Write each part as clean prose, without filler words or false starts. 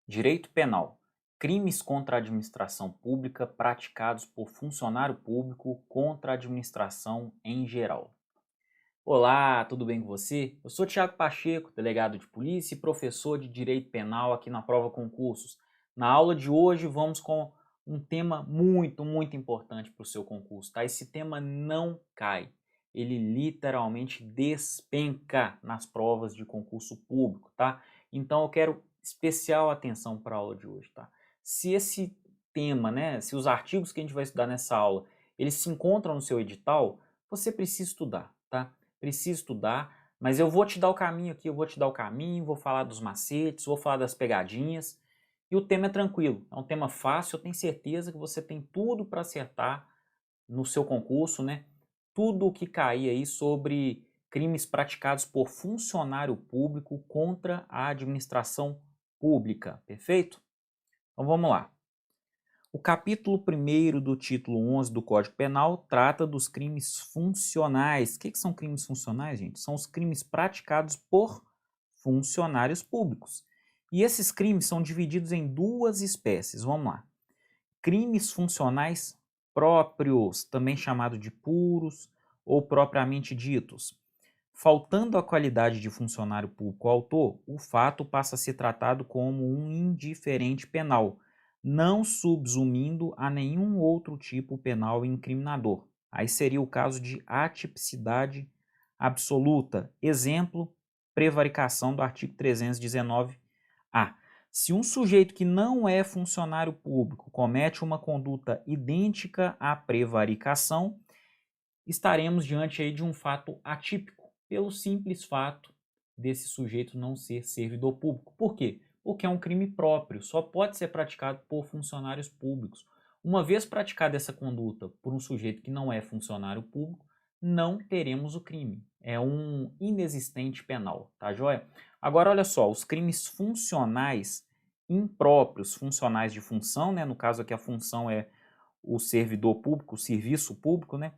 Direito Penal. Crimes contra a administração pública praticados por funcionário público contra a administração em geral. Olá, tudo bem com você? Eu sou Tiago Pacheco, delegado de polícia e professor de Direito Penal aqui na Prova Concursos. Na aula de hoje vamos com um tema muito importante para o seu concurso, tá? Esse tema não cai, ele literalmente despenca nas provas de concurso público, tá? Então eu quero especial atenção para a aula de hoje, tá? Se esse tema, né, se os artigos que a gente vai estudar nessa aula, eles se encontram no seu edital, você precisa estudar, tá? Precisa estudar, mas eu vou te dar o caminho aqui, eu vou te dar o caminho, vou falar dos macetes, vou falar das pegadinhas, e o tema é tranquilo, é um tema fácil, eu tenho certeza que você tem tudo para acertar no seu concurso, né? Tudo o que cair aí sobre crimes praticados por funcionário público contra a administração pública, perfeito? Então vamos lá. O capítulo 1º do título 11 do Código Penal trata dos crimes funcionais. O que são crimes funcionais, gente? São os crimes praticados por funcionários públicos. E esses crimes são divididos em duas espécies. Vamos lá. Crimes funcionais próprios, também chamado de puros ou propriamente ditos. Faltando a qualidade de funcionário público autor, o fato passa a ser tratado como um indiferente penal, não subsumindo a nenhum outro tipo penal incriminador. Aí seria o caso de atipicidade absoluta. Exemplo, prevaricação do artigo 319-A. Se um sujeito que não é funcionário público comete uma conduta idêntica à prevaricação, estaremos diante aí de um fato atípico, pelo simples fato desse sujeito não ser servidor público. Por quê? Porque é um crime próprio, só pode ser praticado por funcionários públicos. Uma vez praticada essa conduta por um sujeito que não é funcionário público, não teremos o crime. É um inexistente penal, tá joia? Agora, olha só, os crimes funcionais impróprios, funcionais de função, né? No caso aqui a função é o servidor público, o serviço público, né?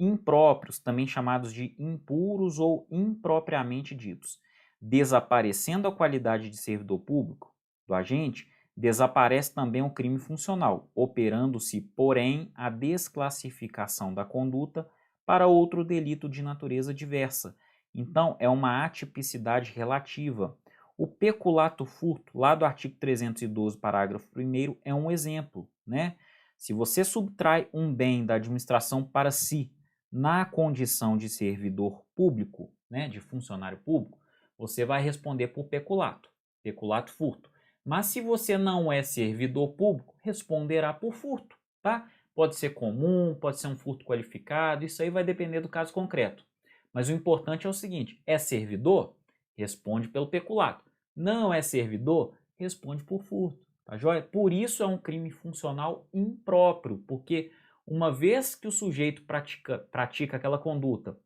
Impróprios, também chamados de impuros ou impropriamente ditos. Desaparecendo a qualidade de servidor público do agente, desaparece também o crime funcional, operando-se, porém, a desclassificação da conduta para outro delito de natureza diversa. Então, é uma atipicidade relativa. O peculato furto, lá do artigo 312, parágrafo 1º, é um exemplo, né? Se você subtrai um bem da administração para si, na condição de servidor público, né, de funcionário público, você vai responder por peculato, peculato furto. Mas se você não é servidor público, responderá por furto, tá? Pode ser comum, pode ser um furto qualificado, isso aí vai depender do caso concreto. Mas o importante é o seguinte, é servidor? Responde pelo peculato. Não é servidor? Responde por furto, tá joia? Por isso é um crime funcional impróprio, porque uma vez que o sujeito pratica aquela conduta,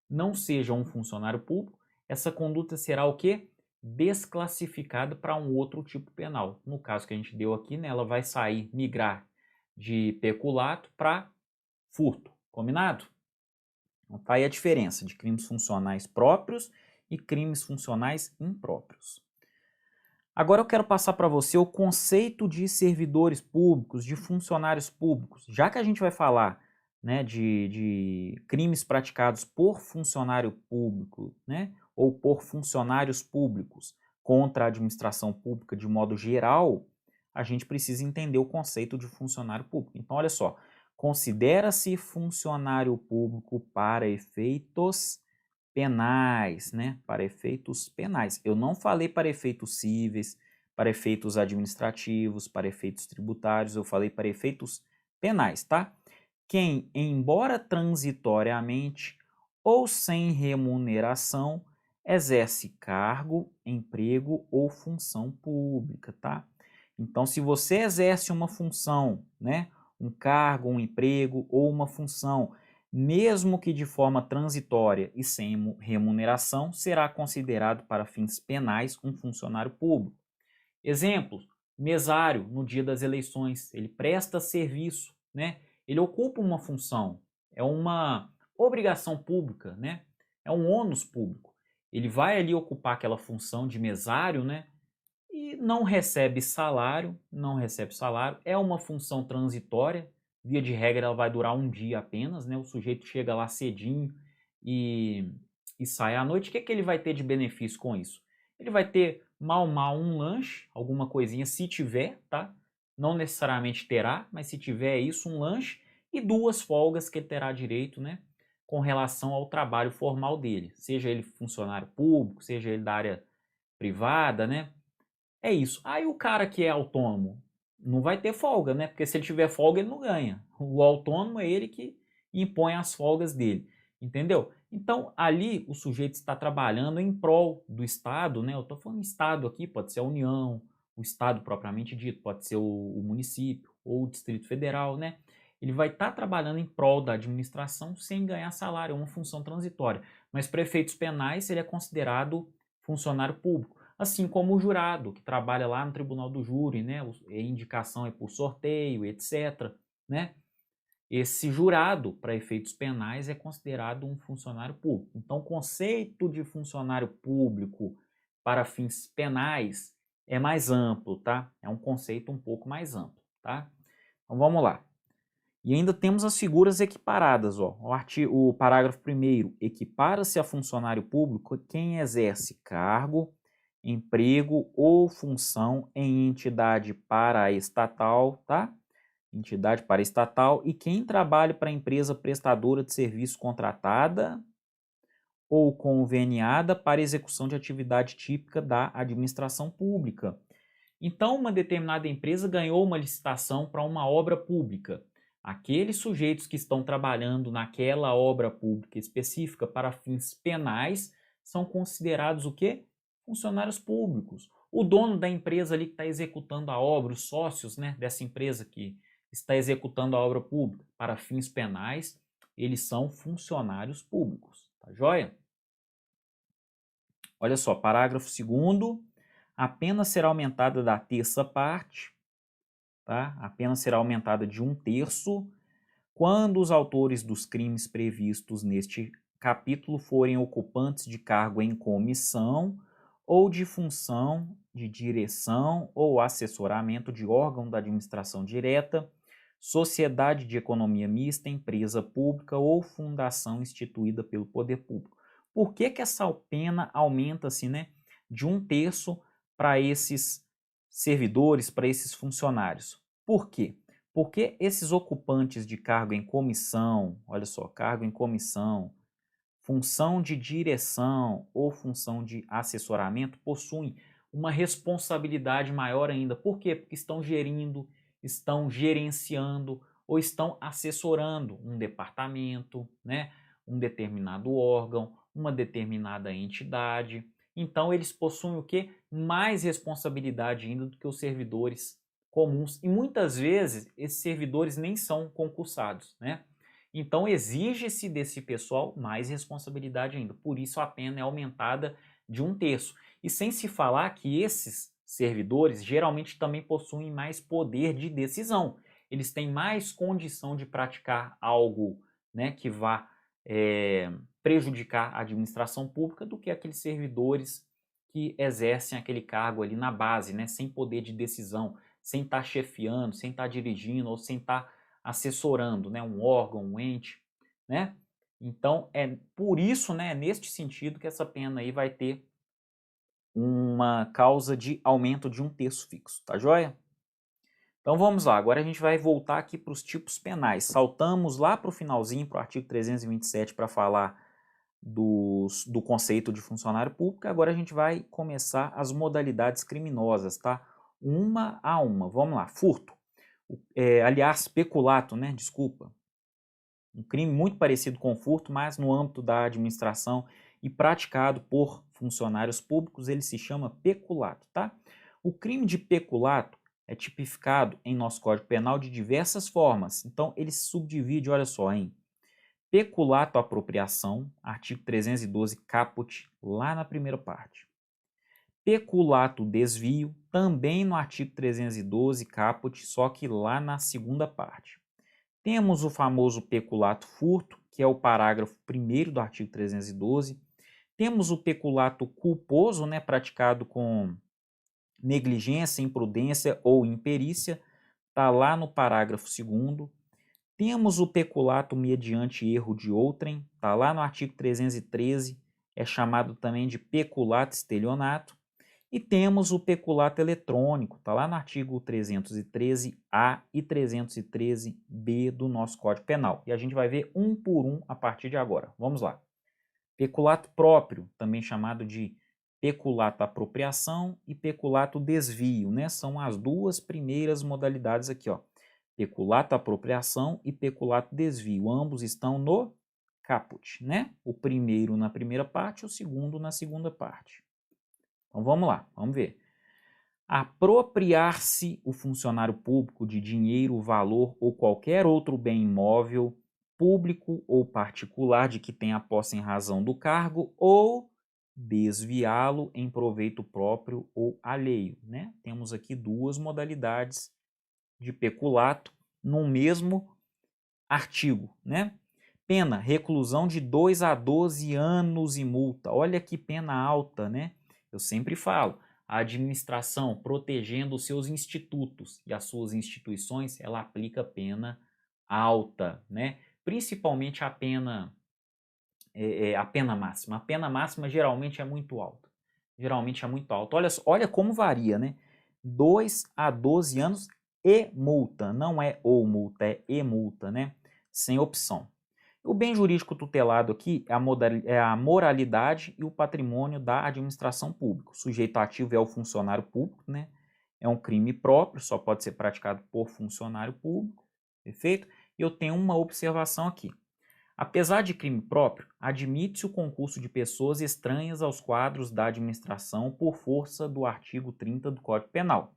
não seja um funcionário público, essa conduta será o quê? Desclassificada para um outro tipo penal. No caso que a gente deu aqui, né, ela vai sair, migrar de peculato para furto. Combinado? Então tá aí a diferença de crimes funcionais próprios e crimes funcionais impróprios. Agora eu quero passar para você o conceito de servidores públicos, de funcionários públicos. Já que a gente vai falar, né, de crimes praticados por funcionário público, né, ou por funcionários públicos contra a administração pública de modo geral, a gente precisa entender o conceito de funcionário público. Então, olha só, considera-se funcionário público para efeitos penais, né? Para efeitos penais. Eu não falei para efeitos cíveis, para efeitos administrativos, para efeitos tributários, eu falei para efeitos penais, tá? Quem, embora transitoriamente ou sem remuneração, exerce cargo, emprego ou função pública, tá? Então, se você exerce uma função, né, um cargo, um emprego ou uma função, mesmo que de forma transitória e sem remuneração, será considerado para fins penais um funcionário público. Exemplo, mesário no dia das eleições, ele presta serviço, né? Ele ocupa uma função, é uma obrigação pública, né? É um ônus público. Ele vai ali ocupar aquela função de mesário, né? E e não recebe salário, é uma função transitória, via de regra ela vai durar um dia apenas, né? O sujeito chega lá cedinho e sai à noite. O que ele vai ter de benefício com isso? Ele vai ter mal um lanche, alguma coisinha, se tiver, tá? Não necessariamente terá, mas se tiver isso, um lanche e 2 folgas que ele terá direito, né? Com relação ao trabalho formal dele, seja ele funcionário público, seja ele da área privada, né? É isso. Aí o cara que é autônomo não vai ter folga, né? Porque se ele tiver folga, ele não ganha. O autônomo é ele que impõe as folgas dele, entendeu? Então, ali o sujeito está trabalhando em prol do Estado, né? Eu estou falando Estado aqui, pode ser a União, o Estado propriamente dito, pode ser o município ou o Distrito Federal, né? Ele vai estar trabalhando em prol da administração sem ganhar salário, é uma função transitória. Mas para efeitos penais, ele é considerado funcionário público. Assim como o jurado, que trabalha lá no tribunal do júri, né? A indicação é por sorteio, etc. Né? Esse jurado, para efeitos penais, é considerado um funcionário público. Então, o conceito de funcionário público para fins penais é mais amplo, tá? É um conceito um pouco mais amplo, tá? Então, vamos lá. E ainda temos as figuras equiparadas, ó. O parágrafo 1º, equipara-se a funcionário público quem exerce cargo, emprego ou função em entidade paraestatal, tá? Entidade paraestatal e quem trabalha para empresa prestadora de serviço contratada ou conveniada para execução de atividade típica da administração pública. Então, uma determinada empresa ganhou uma licitação para uma obra pública. Aqueles sujeitos que estão trabalhando naquela obra pública específica para fins penais são considerados o quê? Funcionários públicos. O dono da empresa ali que está executando a obra, os sócios, né, dessa empresa que está executando a obra pública para fins penais, eles são funcionários públicos. Tá joia? Olha só, parágrafo 2º. A pena será aumentada da terça parte, tá? A pena será aumentada de 1/3 quando os autores dos crimes previstos neste capítulo forem ocupantes de cargo em comissão ou de função de direção ou assessoramento de órgão da administração direta, sociedade de economia mista, empresa pública ou fundação instituída pelo poder público. Por que essa pena aumenta-se, né, de 1/3 para esses servidores, para esses funcionários? Por quê? Porque esses ocupantes de cargo em comissão, olha só, cargo em comissão, função de direção ou função de assessoramento possuem uma responsabilidade maior ainda. Por quê? Porque estão gerindo, estão gerenciando ou estão assessorando um departamento, né? Um determinado órgão, uma determinada entidade. Então, eles possuem o quê? Mais responsabilidade ainda do que os servidores comuns. E muitas vezes, esses servidores nem são concursados, né? Então, exige-se desse pessoal mais responsabilidade ainda. Por isso, a pena é aumentada de 1/3. E sem se falar que esses servidores geralmente também possuem mais poder de decisão. Eles têm mais condição de praticar algo, né, que vá prejudicar a administração pública do que aqueles servidores que exercem aquele cargo ali na base, né, sem poder de decisão, sem estar chefiando, sem estar dirigindo ou sem estar assessorando, né, um órgão, um ente, né? Então, é por isso, né, neste sentido que essa pena aí vai ter uma causa de aumento de 1/3 fixo, tá joia? Então vamos lá, agora a gente vai voltar aqui para os tipos penais. Saltamos lá para o finalzinho, para o artigo 327, para falar do conceito de funcionário público. Agora a gente vai começar as modalidades criminosas, tá? Uma a uma. Vamos lá, furto. Aliás, peculato, né? Desculpa. Um crime muito parecido com furto, mas no âmbito da administração e praticado por funcionários públicos, ele se chama peculato, tá? O crime de peculato é tipificado em nosso Código Penal de diversas formas. Então, ele se subdivide, olha só, em peculato apropriação, artigo 312 caput, lá na primeira parte. Peculato desvio, também no artigo 312 caput, só que lá na segunda parte. Temos o famoso peculato furto, que é o parágrafo 1º do artigo 312. Temos o peculato culposo, né, praticado com negligência, imprudência ou imperícia, está lá no parágrafo 2º. Temos o peculato mediante erro de outrem, está lá no artigo 313, é chamado também de peculato estelionato. E temos o peculato eletrônico, está lá no artigo 313-A e 313-B do nosso Código Penal. E a gente vai ver um por um a partir de agora. Vamos lá. Peculato próprio, também chamado de peculato apropriação e peculato desvio, né? São as duas primeiras modalidades aqui, ó. Peculato apropriação e peculato desvio. Ambos estão no caput, né? O primeiro na primeira parte, o segundo na segunda parte. Então vamos lá, vamos ver. Apropriar-se o funcionário público de dinheiro, valor ou qualquer outro bem imóvel, público ou particular de que tenha posse em razão do cargo ou desviá-lo em proveito próprio ou alheio, né? Temos aqui duas modalidades de peculato no mesmo artigo, né? Pena, reclusão de 2 a 12 anos e multa. Olha que pena alta, né? Eu sempre falo, a administração protegendo os seus institutos e as suas instituições, ela aplica pena alta, né? Principalmente a pena máxima. A pena máxima geralmente é muito alta. Geralmente é muito alta. Olha como varia, né? 2 a 12 anos e multa. Não é ou multa, é e multa, né? Sem opção. O bem jurídico tutelado aqui é a moralidade e o patrimônio da administração pública. O sujeito ativo é o funcionário público, né? É um crime próprio, só pode ser praticado por funcionário público, perfeito? E eu tenho uma observação aqui. Apesar de crime próprio, admite-se o concurso de pessoas estranhas aos quadros da administração por força do artigo 30 do Código Penal,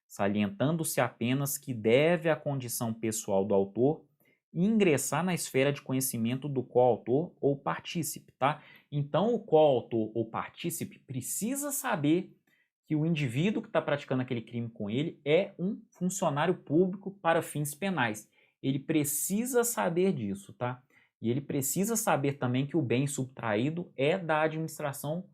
salientando-se apenas que deve a condição pessoal do autor ingressar na esfera de conhecimento do coautor ou partícipe, tá? Então, o coautor ou partícipe precisa saber que o indivíduo que está praticando aquele crime com ele é um funcionário público para fins penais. Ele precisa saber disso, tá? E ele precisa saber também que o bem subtraído é da administração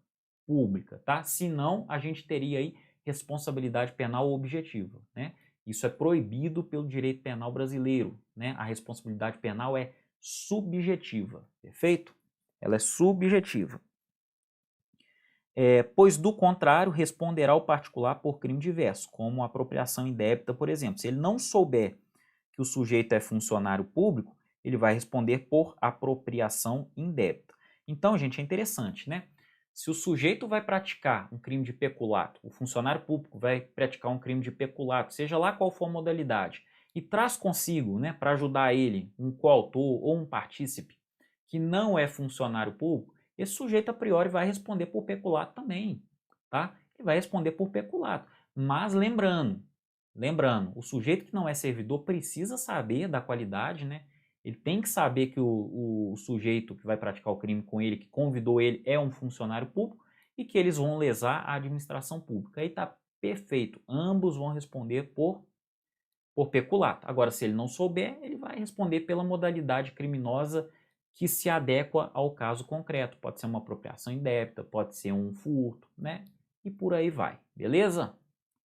pública, tá? Senão, a gente teria aí responsabilidade penal objetiva, né? Isso é proibido pelo direito penal brasileiro, né? A responsabilidade penal é subjetiva, perfeito? Ela é subjetiva. Pois, do contrário, responderá o particular por crime diverso, como apropriação indébita, por exemplo. Se ele não souber que o sujeito é funcionário público, ele vai responder por apropriação indébita. Então, gente, é interessante, né? Se o sujeito vai praticar um crime de peculato, o funcionário público vai praticar um crime de peculato, seja lá qual for a modalidade, e traz consigo, né, para ajudar ele, um coautor ou um partícipe que não é funcionário público, esse sujeito a priori vai responder por peculato também, tá? Ele vai responder por peculato. Mas lembrando, o sujeito que não é servidor precisa saber da qualidade, né? Ele tem que saber que o sujeito que vai praticar o crime com ele, que convidou ele, é um funcionário público e que eles vão lesar a administração pública. Aí tá perfeito. Ambos vão responder por peculato. Agora, se ele não souber, ele vai responder pela modalidade criminosa que se adequa ao caso concreto. Pode ser uma apropriação indébita, pode ser um furto, né? E por aí vai. Beleza?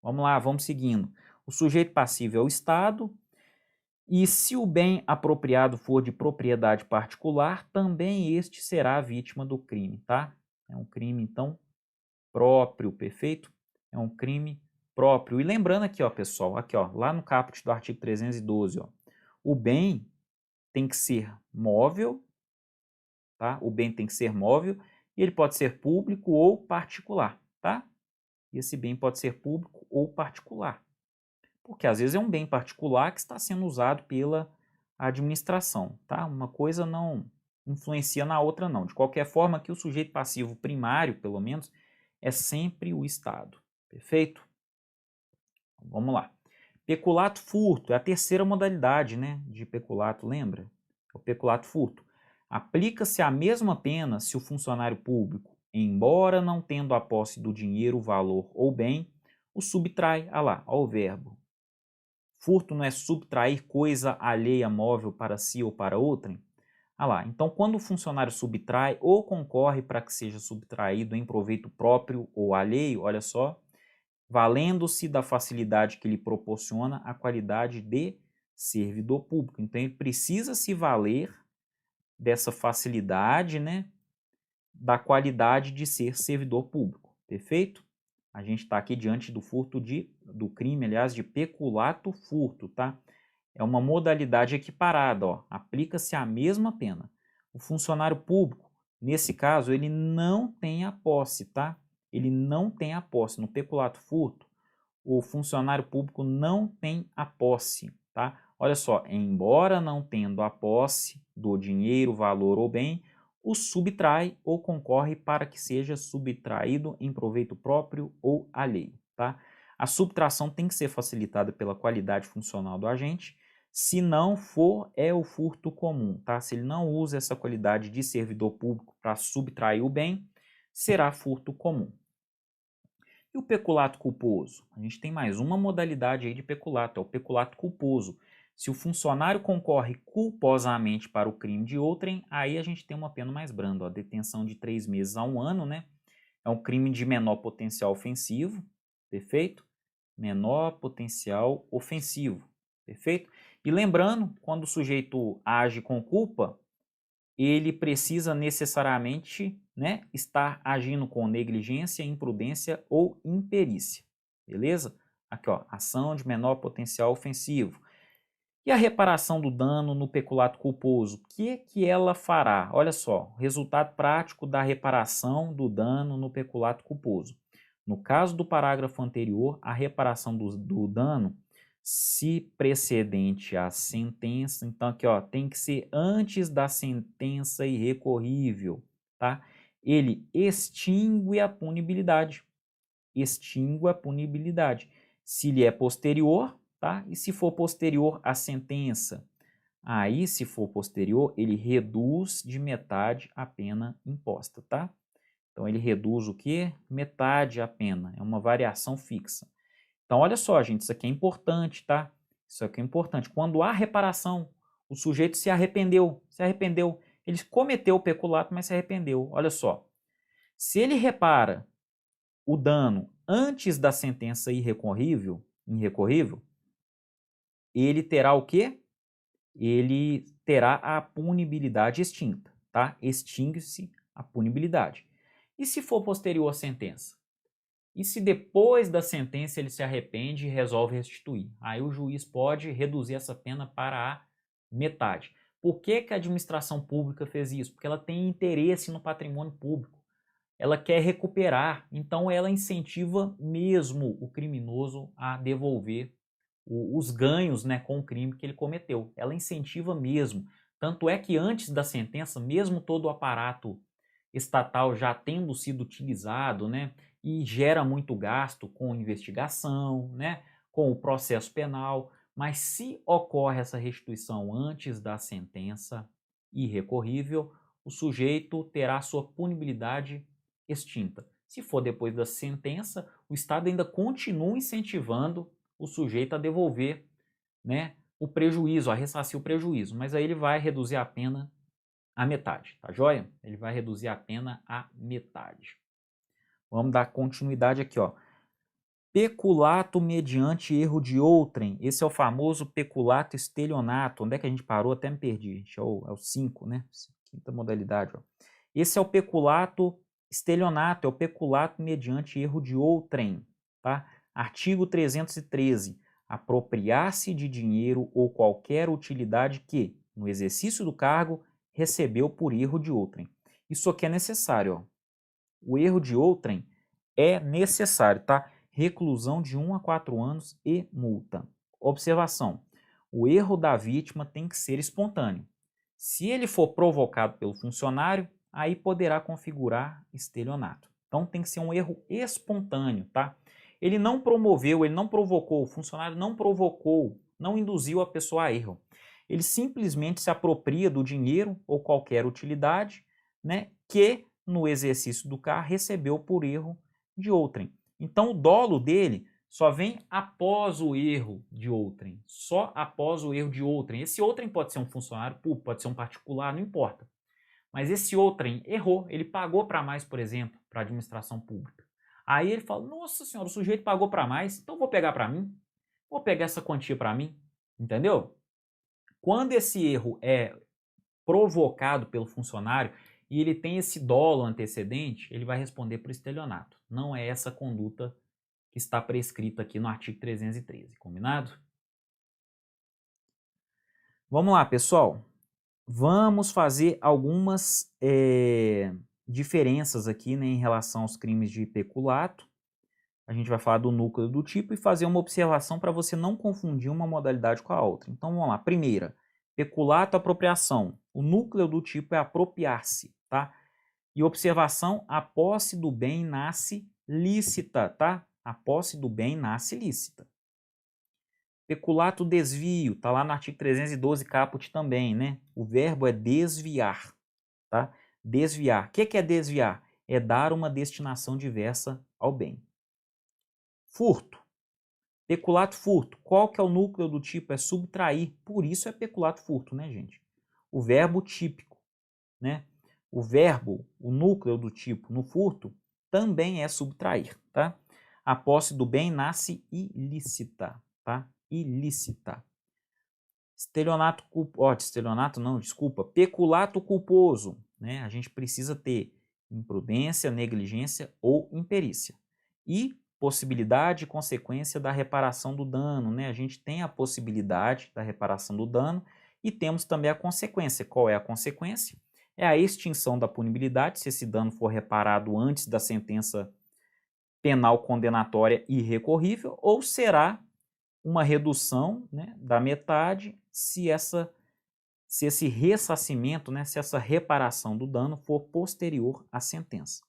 Vamos lá, vamos seguindo. O sujeito passivo é o Estado. E se o bem apropriado for de propriedade particular, também este será vítima do crime, tá? É um crime, então, próprio, perfeito? É um crime próprio. E lembrando aqui, ó, pessoal, aqui, ó, lá no caput do artigo 312, ó, o bem tem que ser móvel, tá? O bem tem que ser móvel e ele pode ser público ou particular, tá? E esse bem pode ser público ou particular. Porque às vezes é um bem particular que está sendo usado pela administração, tá? Uma coisa não influencia na outra, não. De qualquer forma, aqui o sujeito passivo primário, pelo menos, é sempre o Estado. Perfeito? Vamos lá. Peculato furto é a terceira modalidade, né, de peculato, lembra? É o peculato furto. Aplica-se a mesma pena se o funcionário público, embora não tendo a posse do dinheiro, valor ou bem, o subtrai. Ah lá, ó o verbo. Furto não é subtrair coisa alheia móvel para si ou para outrem? Ah lá, então quando o funcionário subtrai ou concorre para que seja subtraído em proveito próprio ou alheio, olha só, valendo-se da facilidade que lhe proporciona a qualidade de servidor público. Então, ele precisa se valer dessa facilidade, né, da qualidade de ser servidor público, perfeito? A gente está aqui diante do crime, aliás, de peculato furto, tá? É uma modalidade equiparada, ó, aplica-se a mesma pena. O funcionário público, nesse caso, ele não tem a posse, tá? Ele não tem a posse. No peculato furto, o funcionário público não tem a posse, tá? Olha só, embora não tendo a posse do dinheiro, valor ou bem, o subtrai ou concorre para que seja subtraído em proveito próprio ou alheio, tá? A subtração tem que ser facilitada pela qualidade funcional do agente. Se não for, é o furto comum, tá? Se ele não usa essa qualidade de servidor público para subtrair o bem, será furto comum. E o peculato culposo? A gente tem mais uma modalidade aí de peculato, é o peculato culposo. Se o funcionário concorre culposamente para o crime de outrem, aí a gente tem uma pena mais branda, ó, detenção de 3 meses a 1 ano, né? É um crime de menor potencial ofensivo, perfeito? Menor potencial ofensivo, perfeito? E lembrando, quando o sujeito age com culpa, ele precisa necessariamente, né, estar agindo com negligência, imprudência ou imperícia, beleza? Aqui, ó, ação de menor potencial ofensivo. E a reparação do dano no peculato culposo, o que ela fará? Olha só, resultado prático da reparação do dano no peculato culposo. No caso do parágrafo anterior, a reparação do dano, se precedente à sentença, então aqui, ó, tem que ser antes da sentença irrecorrível, tá? Ele extingue a punibilidade. Extingue a punibilidade. Se lhe é posterior, tá? E se for posterior à sentença, aí, se for posterior, ele reduz de metade a pena imposta, tá? Então, ele reduz o quê? Metade a pena, é uma variação fixa. Então, olha só, gente, isso aqui é importante, tá? Isso aqui é importante. Quando há reparação, o sujeito se arrependeu. Ele cometeu o peculato, mas se arrependeu. Olha só, se ele repara o dano antes da sentença irrecorrível, ele terá o quê? Ele terá a punibilidade extinta, tá? Extingue-se a punibilidade. E se for posterior à sentença? E se depois da sentença ele se arrepende e resolve restituir? Aí o juiz pode reduzir essa pena para a metade. Por que a administração pública fez isso? Porque ela tem interesse no patrimônio público. Ela quer recuperar, então ela incentiva mesmo o criminoso a devolver os ganhos, né, com o crime que ele cometeu. Ela incentiva mesmo. Tanto é que antes da sentença, mesmo todo o aparato estatal já tendo sido utilizado, né, e gera muito gasto com investigação, né, com o processo penal, mas se ocorre essa restituição antes da sentença irrecorrível, o sujeito terá sua punibilidade extinta. Se for depois da sentença, o Estado ainda continua incentivando o sujeito a devolver, né, o prejuízo, a ressarcir o prejuízo, mas aí ele vai reduzir a pena à metade, tá joia? Ele vai reduzir a pena à metade. Vamos dar continuidade aqui, ó. Peculato mediante erro de outrem. Esse é o famoso peculato estelionato. Onde é que a gente parou? Até me perdi, gente. É o 5, né? Quinta modalidade, ó. Esse é o peculato estelionato, é o peculato mediante erro de outrem, tá? Artigo 313. Apropriar-se de dinheiro ou qualquer utilidade que, no exercício do cargo, recebeu por erro de outrem. Isso aqui é necessário, ó. O erro de outrem é necessário, tá? Reclusão de 1 a 4 anos e multa. Observação: o erro da vítima tem que ser espontâneo. Se ele for provocado pelo funcionário, aí poderá configurar estelionato. Então tem que ser um erro espontâneo, tá? Ele não promoveu, ele não provocou, o funcionário não provocou, não induziu a pessoa a erro. Ele simplesmente se apropria do dinheiro ou qualquer utilidade, né, que no exercício do cargo recebeu por erro de outrem. Então o dolo dele só vem após o erro de outrem, só após o erro de outrem. Esse outrem pode ser um funcionário público, pode ser um particular, não importa. Mas esse outrem errou, ele pagou para mais, por exemplo, para a administração pública. Aí ele fala, nossa senhora, o sujeito pagou para mais, então vou pegar para mim, vou pegar essa quantia para mim, entendeu? Quando esse erro é provocado pelo funcionário e ele tem esse dolo antecedente, ele vai responder por estelionato. Não é essa conduta que está prescrita aqui no artigo 313, combinado? Vamos lá, pessoal. Vamos fazer algumas diferenças aqui, né, em relação aos crimes de peculato. A gente vai falar do núcleo do tipo e fazer uma observação para você não confundir uma modalidade com a outra. Então vamos lá. Primeira, peculato, apropriação. O núcleo do tipo é apropriar-se, tá? E observação, a posse do bem nasce lícita, tá? A posse do bem nasce lícita. Peculato, desvio, tá lá no artigo 312 caput também, né? O verbo é desviar, tá? Desviar. O que é desviar? É dar uma destinação diversa ao bem. Furto. Peculato, furto. Qual que é o núcleo do tipo? É subtrair. Por isso é peculato, furto, né, gente? O verbo típico, né? O verbo, o núcleo do tipo no furto, também é subtrair, tá? A posse do bem nasce ilícita, tá? Ilícita. Estelionato culposo, estelionato não, desculpa, peculato culposo, né? A gente precisa ter imprudência, negligência ou imperícia. E possibilidade e consequência da reparação do dano, né? A gente tem a possibilidade da reparação do dano e temos também a consequência. Qual é a consequência? É a extinção da punibilidade, se esse dano for reparado antes da sentença penal condenatória irrecorrível, ou será uma redução, né, da metade se esse ressarcimento, né, se essa reparação do dano for posterior à sentença.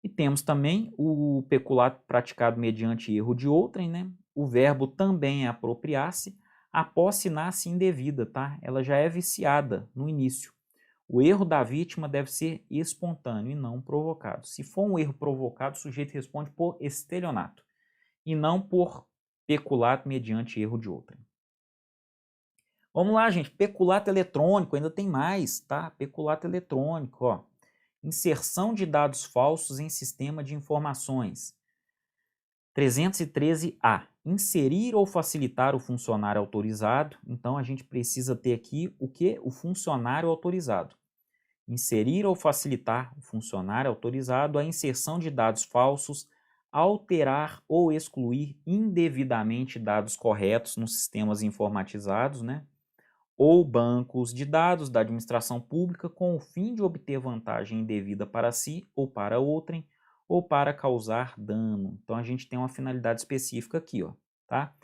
E temos também o peculato praticado mediante erro de outrem, né? O verbo também é apropriar-se. A posse nasce indevida, tá? Ela já é viciada no início. O erro da vítima deve ser espontâneo e não provocado. Se for um erro provocado, o sujeito responde por estelionato e não por peculato mediante erro de outrem. Vamos lá, gente. Peculato eletrônico, ainda tem mais, tá? Peculato eletrônico, ó. Inserção de dados falsos em sistema de informações. 313A. Inserir ou facilitar o funcionário autorizado. Então, a gente precisa ter aqui o que? O funcionário autorizado. Inserir ou facilitar o funcionário autorizado a inserção de dados falsos, alterar ou excluir indevidamente dados corretos nos sistemas informatizados, né? Ou bancos de dados da administração pública com o fim de obter vantagem indevida para si ou para outrem, ou para causar dano. Então a gente tem uma finalidade específica aqui, ó, tá?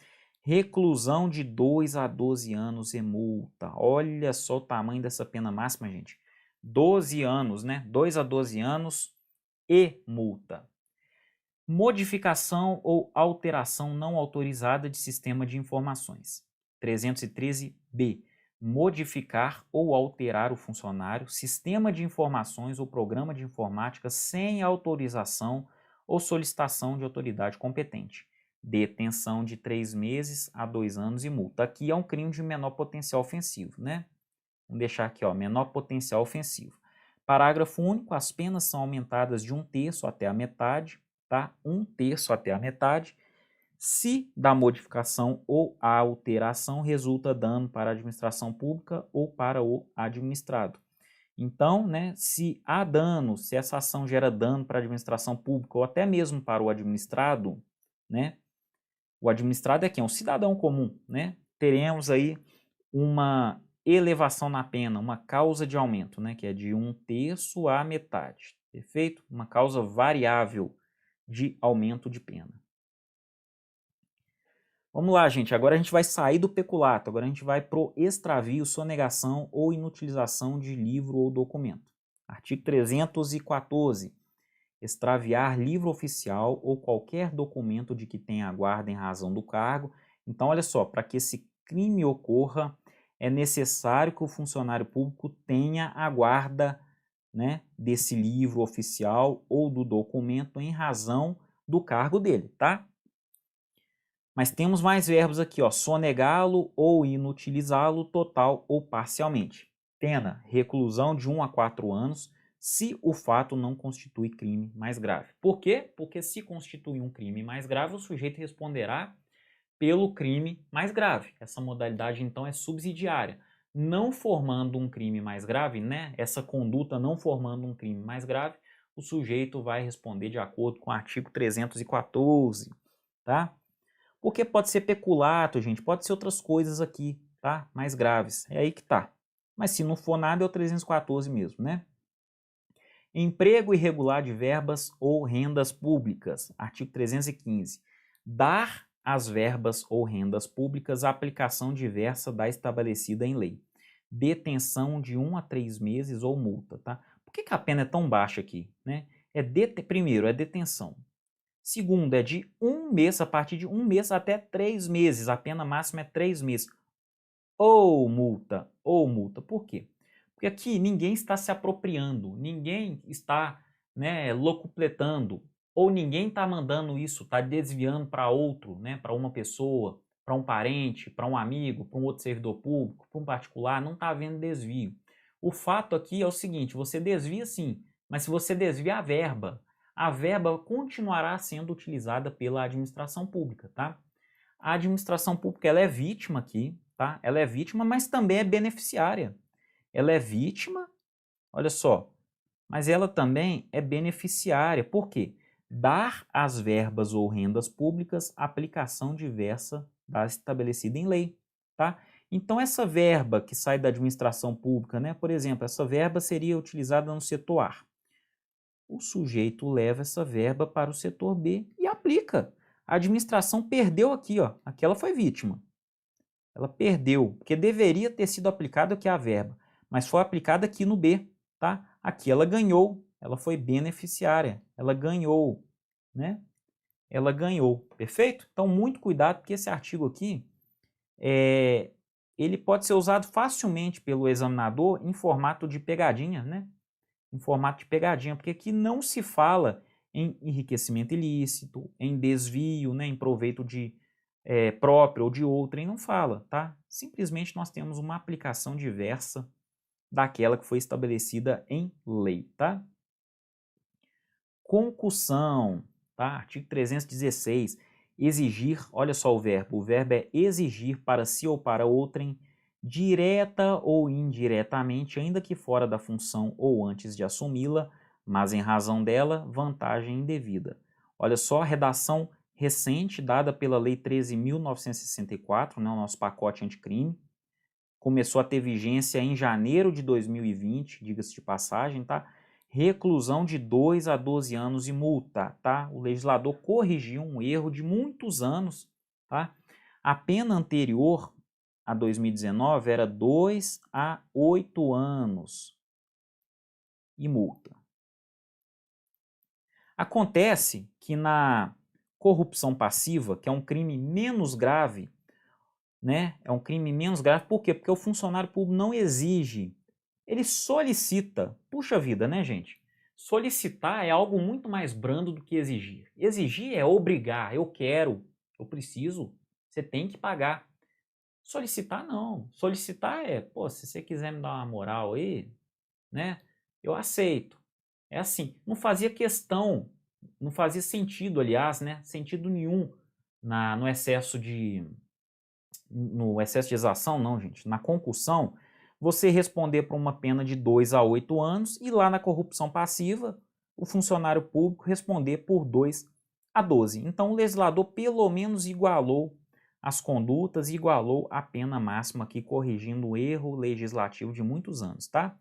Reclusão de 2 a 12 anos e multa. Olha só o tamanho dessa pena máxima, gente. 12 anos, né? 2 a 12 anos e multa. Modificação ou alteração não autorizada de sistema de informações. 313b. Modificar ou alterar o funcionário, sistema de informações ou programa de informática sem autorização ou solicitação de autoridade competente. Detenção de 3 meses a 2 anos e multa. Aqui é um crime de menor potencial ofensivo, né? Vamos deixar aqui, ó, menor potencial ofensivo. Parágrafo único, as penas são aumentadas de 1/3 até a metade, tá? 1/3 até a metade, se da modificação ou a alteração resulta dano para a administração pública ou para o administrado. Então, né, se há dano, se essa ação gera dano para a administração pública ou até mesmo para o administrado, né? O administrado é quem? Um cidadão comum, né? Teremos aí uma elevação na pena, uma causa de aumento, né? Que é de 1/3 à metade, perfeito? Uma causa variável de aumento de pena. Vamos lá, gente. Agora a gente vai sair do peculato. Agora a gente vai para o extravio, sonegação ou inutilização de livro ou documento. Artigo 314. Extraviar livro oficial ou qualquer documento de que tenha a guarda em razão do cargo. Então, olha só, para que esse crime ocorra, é necessário que o funcionário público tenha a guarda, né, desse livro oficial ou do documento em razão do cargo dele, tá? Mas temos mais verbos aqui, ó, sonegá-lo ou inutilizá-lo total ou parcialmente. Pena, reclusão de 1 a 4 anos, se o fato não constitui crime mais grave. Por quê? Porque se constituir um crime mais grave, o sujeito responderá pelo crime mais grave. Essa modalidade, então, é subsidiária. Não formando um crime mais grave, né? Essa conduta não formando um crime mais grave, o sujeito vai responder de acordo com o artigo 314, tá? Porque pode ser peculato, gente, pode ser outras coisas aqui, tá? Mais graves. É aí que tá. Mas se não for nada, é o 314 mesmo, né? Emprego irregular de verbas ou rendas públicas. Artigo 315. Dar às verbas ou rendas públicas a aplicação diversa da estabelecida em lei. Detenção de 1 a 3 meses ou multa, tá? Por que a pena é tão baixa aqui, né? Primeiro, é detenção. Segundo, é de 1 mês, a partir de 1 mês até 3 meses. A pena máxima é 3 meses. Ou multa. Por quê? Porque aqui ninguém está se apropriando, ninguém está, né, locupletando, ou ninguém está mandando isso, está desviando para outro, né, para uma pessoa, para um parente, para um amigo, para um outro servidor público, para um particular, não está havendo desvio. O fato aqui é o seguinte, você desvia sim, mas se você desvia a verba continuará sendo utilizada pela administração pública, tá? A administração pública, ela é vítima aqui, tá? Ela é vítima, mas também é beneficiária. Ela é vítima, olha só, mas ela também é beneficiária. Por quê? Dar às verbas ou rendas públicas aplicação diversa da estabelecida em lei, tá? Então essa verba que sai da administração pública, né, por exemplo, essa verba seria utilizada no setor A. O sujeito leva essa verba para o setor B e aplica. A administração perdeu aqui, ó. Aqui ela foi vítima. Ela perdeu, porque deveria ter sido aplicada aqui a verba, mas foi aplicada aqui no B, tá? Aqui ela ganhou, ela foi beneficiária, ela ganhou, né? Ela ganhou, perfeito? Então, muito cuidado, porque esse artigo aqui, ele pode ser usado facilmente pelo examinador em formato de pegadinha, né? Em formato de pegadinha, porque aqui não se fala em enriquecimento ilícito, em desvio, né, em proveito de próprio ou de outrem, não fala, tá? Simplesmente nós temos uma aplicação diversa daquela que foi estabelecida em lei, tá? Concussão, tá? Artigo 316, exigir, olha só o verbo é exigir para si ou para outrem, direta ou indiretamente, ainda que fora da função ou antes de assumi-la, mas em razão dela, vantagem indevida. Olha só a redação recente dada pela Lei 13.964, né, o nosso pacote anticrime, começou a ter vigência em janeiro de 2020, diga-se de passagem, tá? Reclusão de 2 a 12 anos e multa, tá? O legislador corrigiu um erro de muitos anos, tá? A pena anterior a 2019 era 2 a 8 anos e multa. Acontece que na corrupção passiva, que é um crime menos grave, né? É um crime menos grave, por quê? Porque o funcionário público não exige, ele solicita. Puxa vida, né, gente? Solicitar é algo muito mais brando do que exigir. Exigir é obrigar, eu quero, eu preciso, você tem que pagar. Solicitar não. Solicitar é, pô, se você quiser me dar uma moral aí, né? Eu aceito. É assim, não fazia questão, não fazia sentido, aliás, né? Sentido nenhum no excesso de exação, não, gente. Na concussão, você responder por uma pena de 2 a 8 anos e lá na corrupção passiva, o funcionário público responder por 2 a 12. Então, o legislador pelo menos igualou as condutas e igualou a pena máxima aqui, corrigindo o erro legislativo de muitos anos, tá?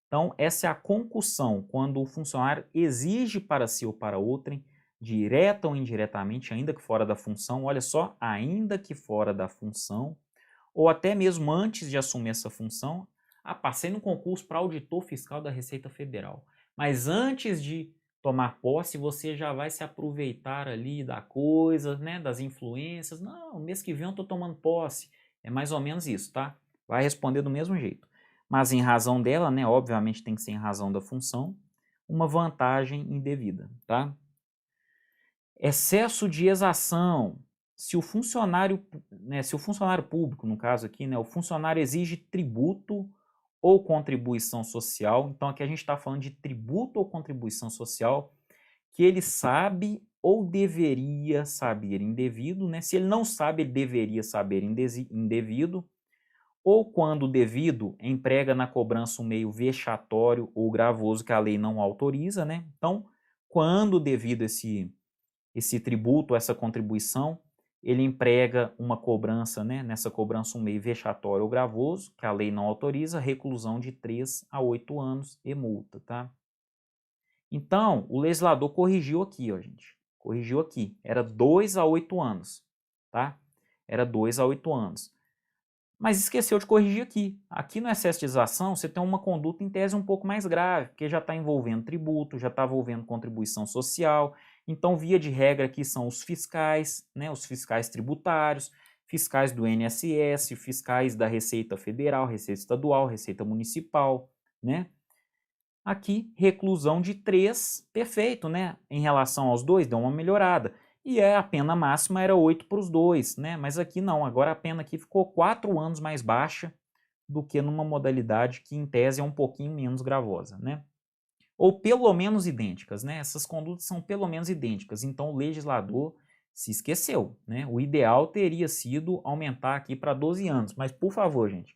Então, essa é a concussão, quando o funcionário exige para si ou para outrem, direta ou indiretamente, ainda que fora da função, olha só, ainda que fora da função, ou até mesmo antes de assumir essa função, passei no concurso para auditor fiscal da Receita Federal, mas antes de tomar posse, você já vai se aproveitar ali da coisa, né, das influências, não, mês que vem eu estou tomando posse, é mais ou menos isso, tá? Vai responder do mesmo jeito. Mas em razão dela, né, obviamente tem que ser em razão da função, uma vantagem indevida, tá? Excesso de exação. Se o funcionário público, no caso aqui, né, o funcionário exige tributo ou contribuição social. Então, aqui a gente está falando de tributo ou contribuição social que ele sabe ou deveria saber indevido, né? Se ele não sabe, ele deveria saber indevido, ou quando devido, emprega na cobrança um meio vexatório ou gravoso que a lei não autoriza, né? Então, quando devido esse tributo, essa contribuição, ele emprega uma cobrança, né? Nessa cobrança um meio vexatório ou gravoso, que a lei não autoriza, reclusão de 3 a 8 anos e multa, tá? Então, o legislador corrigiu aqui, ó, gente. Corrigiu aqui. Era 2 a 8 anos, tá? Era 2 a 8 anos. Mas esqueceu de corrigir aqui. Aqui no excesso de exação, você tem uma conduta em tese um pouco mais grave, porque já está envolvendo tributo, já está envolvendo contribuição social. Então, via de regra, aqui são os fiscais, né? Os fiscais tributários, fiscais do INSS, fiscais da Receita Federal, Receita Estadual, Receita Municipal, né? Aqui, reclusão de 3, perfeito, né? Em relação aos dois, deu uma melhorada. E a pena máxima era 8 para os dois, né? Mas aqui não, agora a pena aqui ficou 4 anos mais baixa do que numa modalidade que, em tese, é um pouquinho menos gravosa, né? Ou pelo menos idênticas, né? Essas condutas são pelo menos idênticas, então o legislador se esqueceu, né? O ideal teria sido aumentar aqui para 12 anos, mas por favor, gente,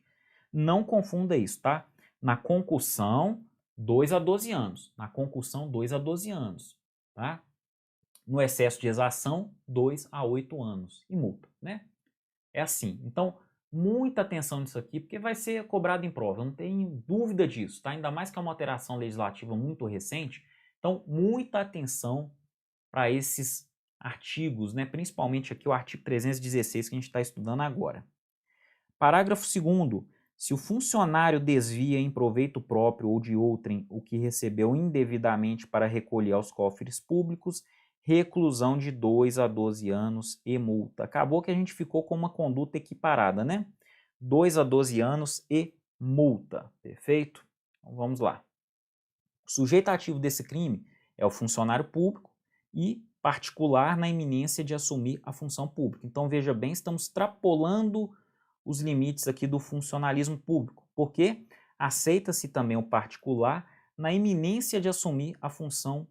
não confunda isso, tá? Na concussão, 2 a 12 anos. Na concussão, 2 a 12 anos, tá? No excesso de exação, 2 a 8 anos e multa, né? É assim. Então, muita atenção nisso aqui, porque vai ser cobrado em prova, eu não tenho dúvida disso, tá? Ainda mais que é uma alteração legislativa muito recente. Então, muita atenção para esses artigos, né? Principalmente aqui o artigo 316 que a gente está estudando agora. Parágrafo 2º. Se o funcionário desvia em proveito próprio ou de outrem o que recebeu indevidamente para recolher aos cofres públicos, reclusão de 2 a 12 anos e multa. Acabou que a gente ficou com uma conduta equiparada, né? 2 a 12 anos e multa, perfeito? Então vamos lá. O sujeito ativo desse crime é o funcionário público e particular na iminência de assumir a função pública. Então veja bem, estamos extrapolando os limites aqui do funcionalismo público, porque aceita-se também o particular na iminência de assumir a função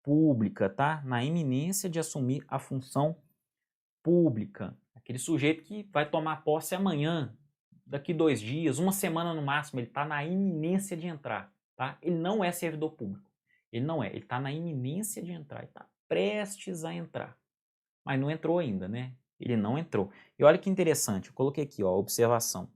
pública, tá? Na iminência de assumir a função pública. Aquele sujeito que vai tomar posse amanhã, daqui 2 dias, uma semana no máximo, ele está na iminência de entrar, tá? Ele não é servidor público. Ele não é, ele está na iminência de entrar, ele está prestes a entrar. Mas não entrou ainda, né? Ele não entrou. E olha que interessante, eu coloquei aqui, ó, observação.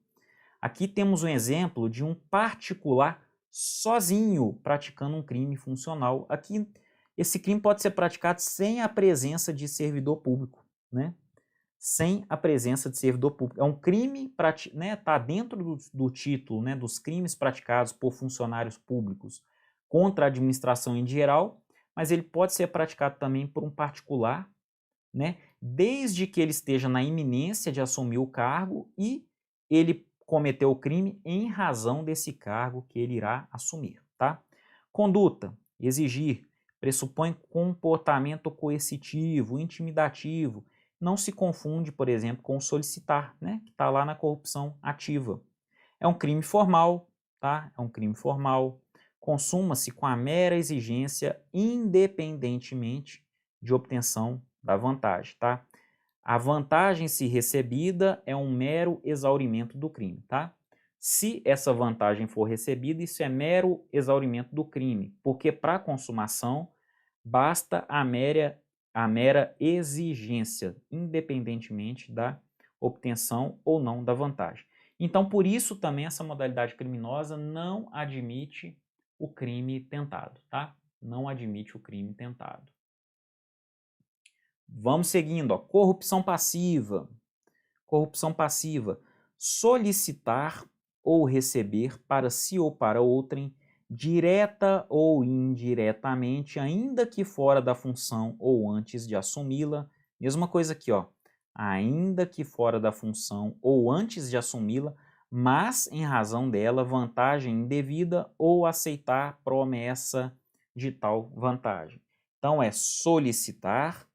Aqui temos um exemplo de um particular sozinho praticando um crime funcional. Aqui, esse crime pode ser praticado sem a presença de servidor público, né? Sem a presença de servidor público. É um crime, né? Tá dentro do título, né? Dos crimes praticados por funcionários públicos contra a administração em geral, mas ele pode ser praticado também por um particular, né? Desde que ele esteja na iminência de assumir o cargo e ele cometeu o crime em razão desse cargo que ele irá assumir, tá? Conduta, exigir, pressupõe comportamento coercitivo, intimidativo. Não se confunde, por exemplo, com solicitar, né? Que está lá na corrupção ativa. É um crime formal, tá? É um crime formal. Consuma-se com a mera exigência, independentemente de obtenção da vantagem, tá? A vantagem, se recebida, é um mero exaurimento do crime, tá? Se essa vantagem for recebida, isso é mero exaurimento do crime, porque para a consumação basta a mera exigência, independentemente da obtenção ou não da vantagem. Então, por isso também essa modalidade criminosa não admite o crime tentado, tá? Não admite o crime tentado. Vamos seguindo, ó. Corrupção passiva. Corrupção passiva. Solicitar ou receber para si ou para outrem, direta ou indiretamente, ainda que fora da função ou antes de assumi-la. Mesma coisa aqui, ó. Ainda que fora da função ou antes de assumi-la, mas em razão dela, vantagem indevida ou aceitar promessa de tal vantagem. Então, é solicitar,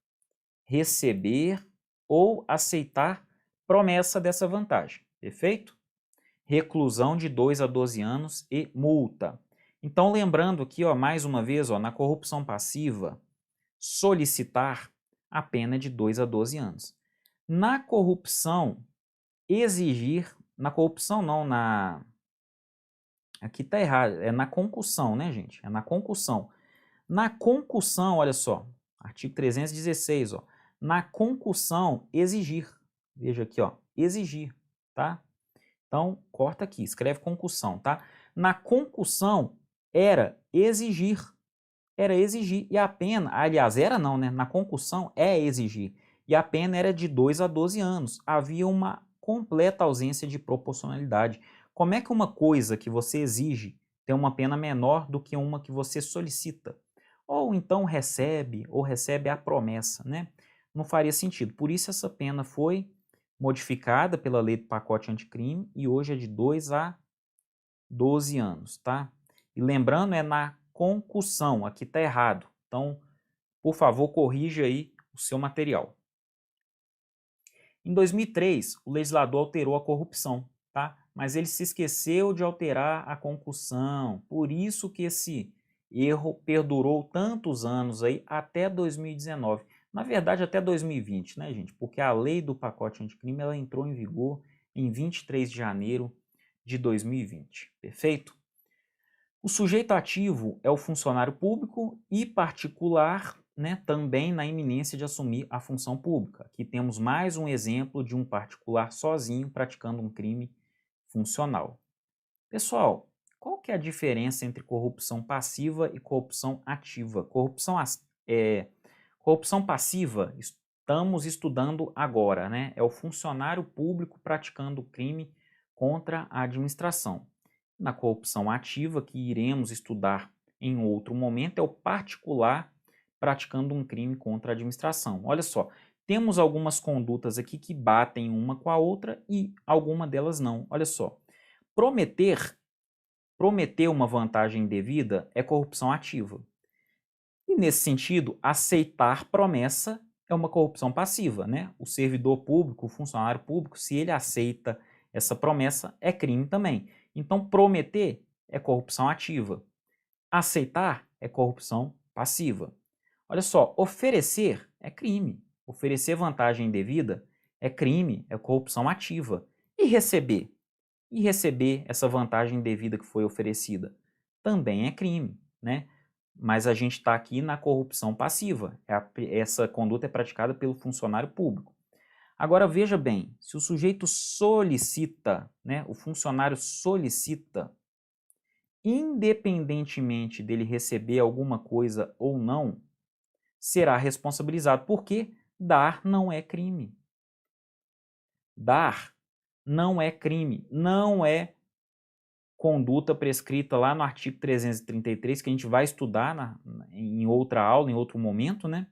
receber ou aceitar promessa dessa vantagem, perfeito? reclusão de 2 a 12 anos e multa. Então, lembrando aqui, ó, mais uma vez, ó, na corrupção passiva, solicitar, a pena é de 2 a 12 anos. Na corrupção, exigir, na corrupção não, aqui tá errado, é na concussão, né, gente? É na concussão. Na concussão, olha só, artigo 316, ó, na concussão, exigir. Veja aqui, ó, exigir, tá? Então, corta aqui, escreve concussão, tá? Na concussão, era exigir, e a pena, aliás, era não, né? Na concussão é exigir, e a pena era de 2 a 12 anos. Havia uma completa ausência de proporcionalidade. Como é que uma coisa que você exige tem uma pena menor do que uma que você solicita? Ou então recebe, ou recebe a promessa, né? Não faria sentido. Por isso essa pena foi modificada pela lei do pacote anticrime e hoje é de 2 a 12 anos, tá? E lembrando, é na concussão, aqui tá errado. Então, por favor, corrija aí o seu material. Em 2003, o legislador alterou a corrupção, tá? Mas ele se esqueceu de alterar a concussão. Por isso que esse erro perdurou tantos anos aí até 2019. Na verdade, até 2020, né, gente? Porque a lei do pacote anticrime ela entrou em vigor em 23 de janeiro de 2020. Perfeito? O sujeito ativo é o funcionário público e particular, né, também na iminência de assumir a função pública. Aqui temos mais um exemplo de um particular sozinho praticando um crime funcional. Pessoal, qual que é a diferença entre corrupção passiva e corrupção ativa? Corrupção passiva, estamos estudando agora, né? É o funcionário público praticando crime contra a administração. Na corrupção ativa, que iremos estudar em outro momento, é o particular praticando um crime contra a administração. Olha só, temos algumas condutas aqui que batem uma com a outra e alguma delas não. Olha só, prometer uma vantagem indevida é corrupção ativa. E nesse sentido, aceitar promessa é uma corrupção passiva, né? O servidor público, o funcionário público, se ele aceita essa promessa, é crime também. Então, prometer é corrupção ativa. Aceitar é corrupção passiva. Olha só, oferecer é crime. Oferecer vantagem indevida é crime, é corrupção ativa. E receber? E receber essa vantagem indevida que foi oferecida também é crime, né? Mas a gente está aqui na corrupção passiva. Essa conduta é praticada pelo funcionário público. Agora veja bem, se o sujeito solicita, né, o funcionário solicita, independentemente dele receber alguma coisa ou não, será responsabilizado, porque dar não é crime. Dar não é crime, não é conduta prescrita lá no artigo 333, que a gente vai estudar em outra aula, em outro momento, né?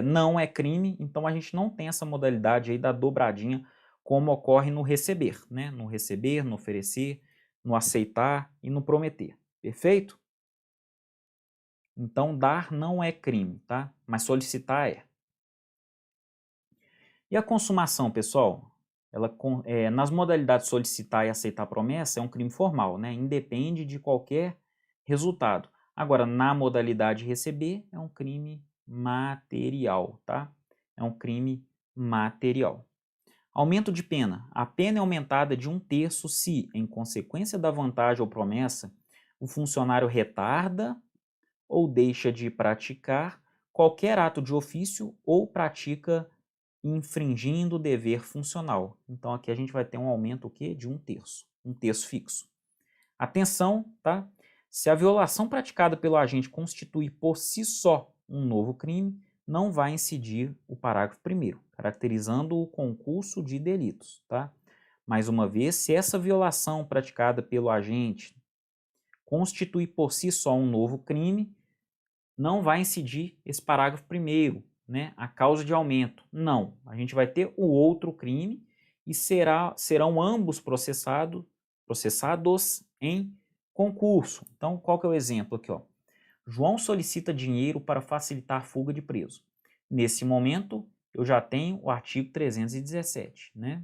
Não é crime, então a gente não tem essa modalidade aí da dobradinha como ocorre no receber, né? No receber, no oferecer, no aceitar e no prometer. Perfeito? Então, dar não é crime, tá? Mas solicitar é. E a consumação, pessoal? Nas modalidades solicitar e aceitar promessa, é um crime formal, né? Independe de qualquer resultado. Agora, na modalidade receber, é um crime material, tá? É um crime material. Aumento de pena. A pena é aumentada de 1/3 se, em consequência da vantagem ou promessa, o funcionário retarda ou deixa de praticar qualquer ato de ofício ou pratica infringindo o dever funcional. Então aqui a gente vai ter um aumento o quê? De 1/3, 1/3 fixo. Atenção, tá? Se a violação praticada pelo agente constitui por si só um novo crime, não vai incidir o parágrafo 1º, caracterizando o concurso de delitos, tá? Mais uma vez, se essa violação praticada pelo agente constitui por si só um novo crime, não vai incidir esse parágrafo 1º, né, a causa de aumento. Não, a gente vai ter o outro crime e serão ambos processados em concurso. Então, qual que é o exemplo aqui? Ó? João solicita dinheiro para facilitar a fuga de preso. Nesse momento, eu já tenho o artigo 317, né?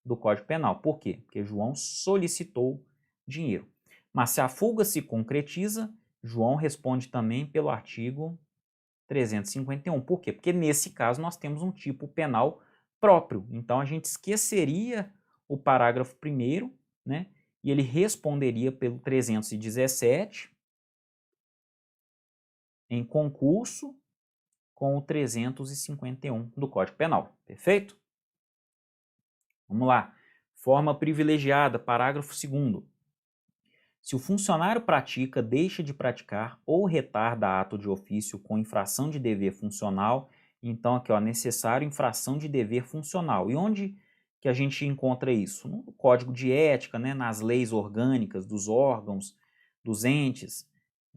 do Código Penal. Por quê? Porque João solicitou dinheiro. Mas se a fuga se concretiza, João responde também pelo artigo 351. Por quê? Porque nesse caso nós temos um tipo penal próprio. Então a gente esqueceria o parágrafo 1º, né? E ele responderia pelo 317 em concurso com o 351 do Código Penal. Perfeito? Vamos lá. Forma privilegiada, parágrafo 2º. Se o funcionário pratica, deixa de praticar ou retarda ato de ofício com infração de dever funcional, então aqui, ó, necessário infração de dever funcional. E onde que a gente encontra isso? No Código de Ética, né, nas leis orgânicas dos órgãos, dos entes.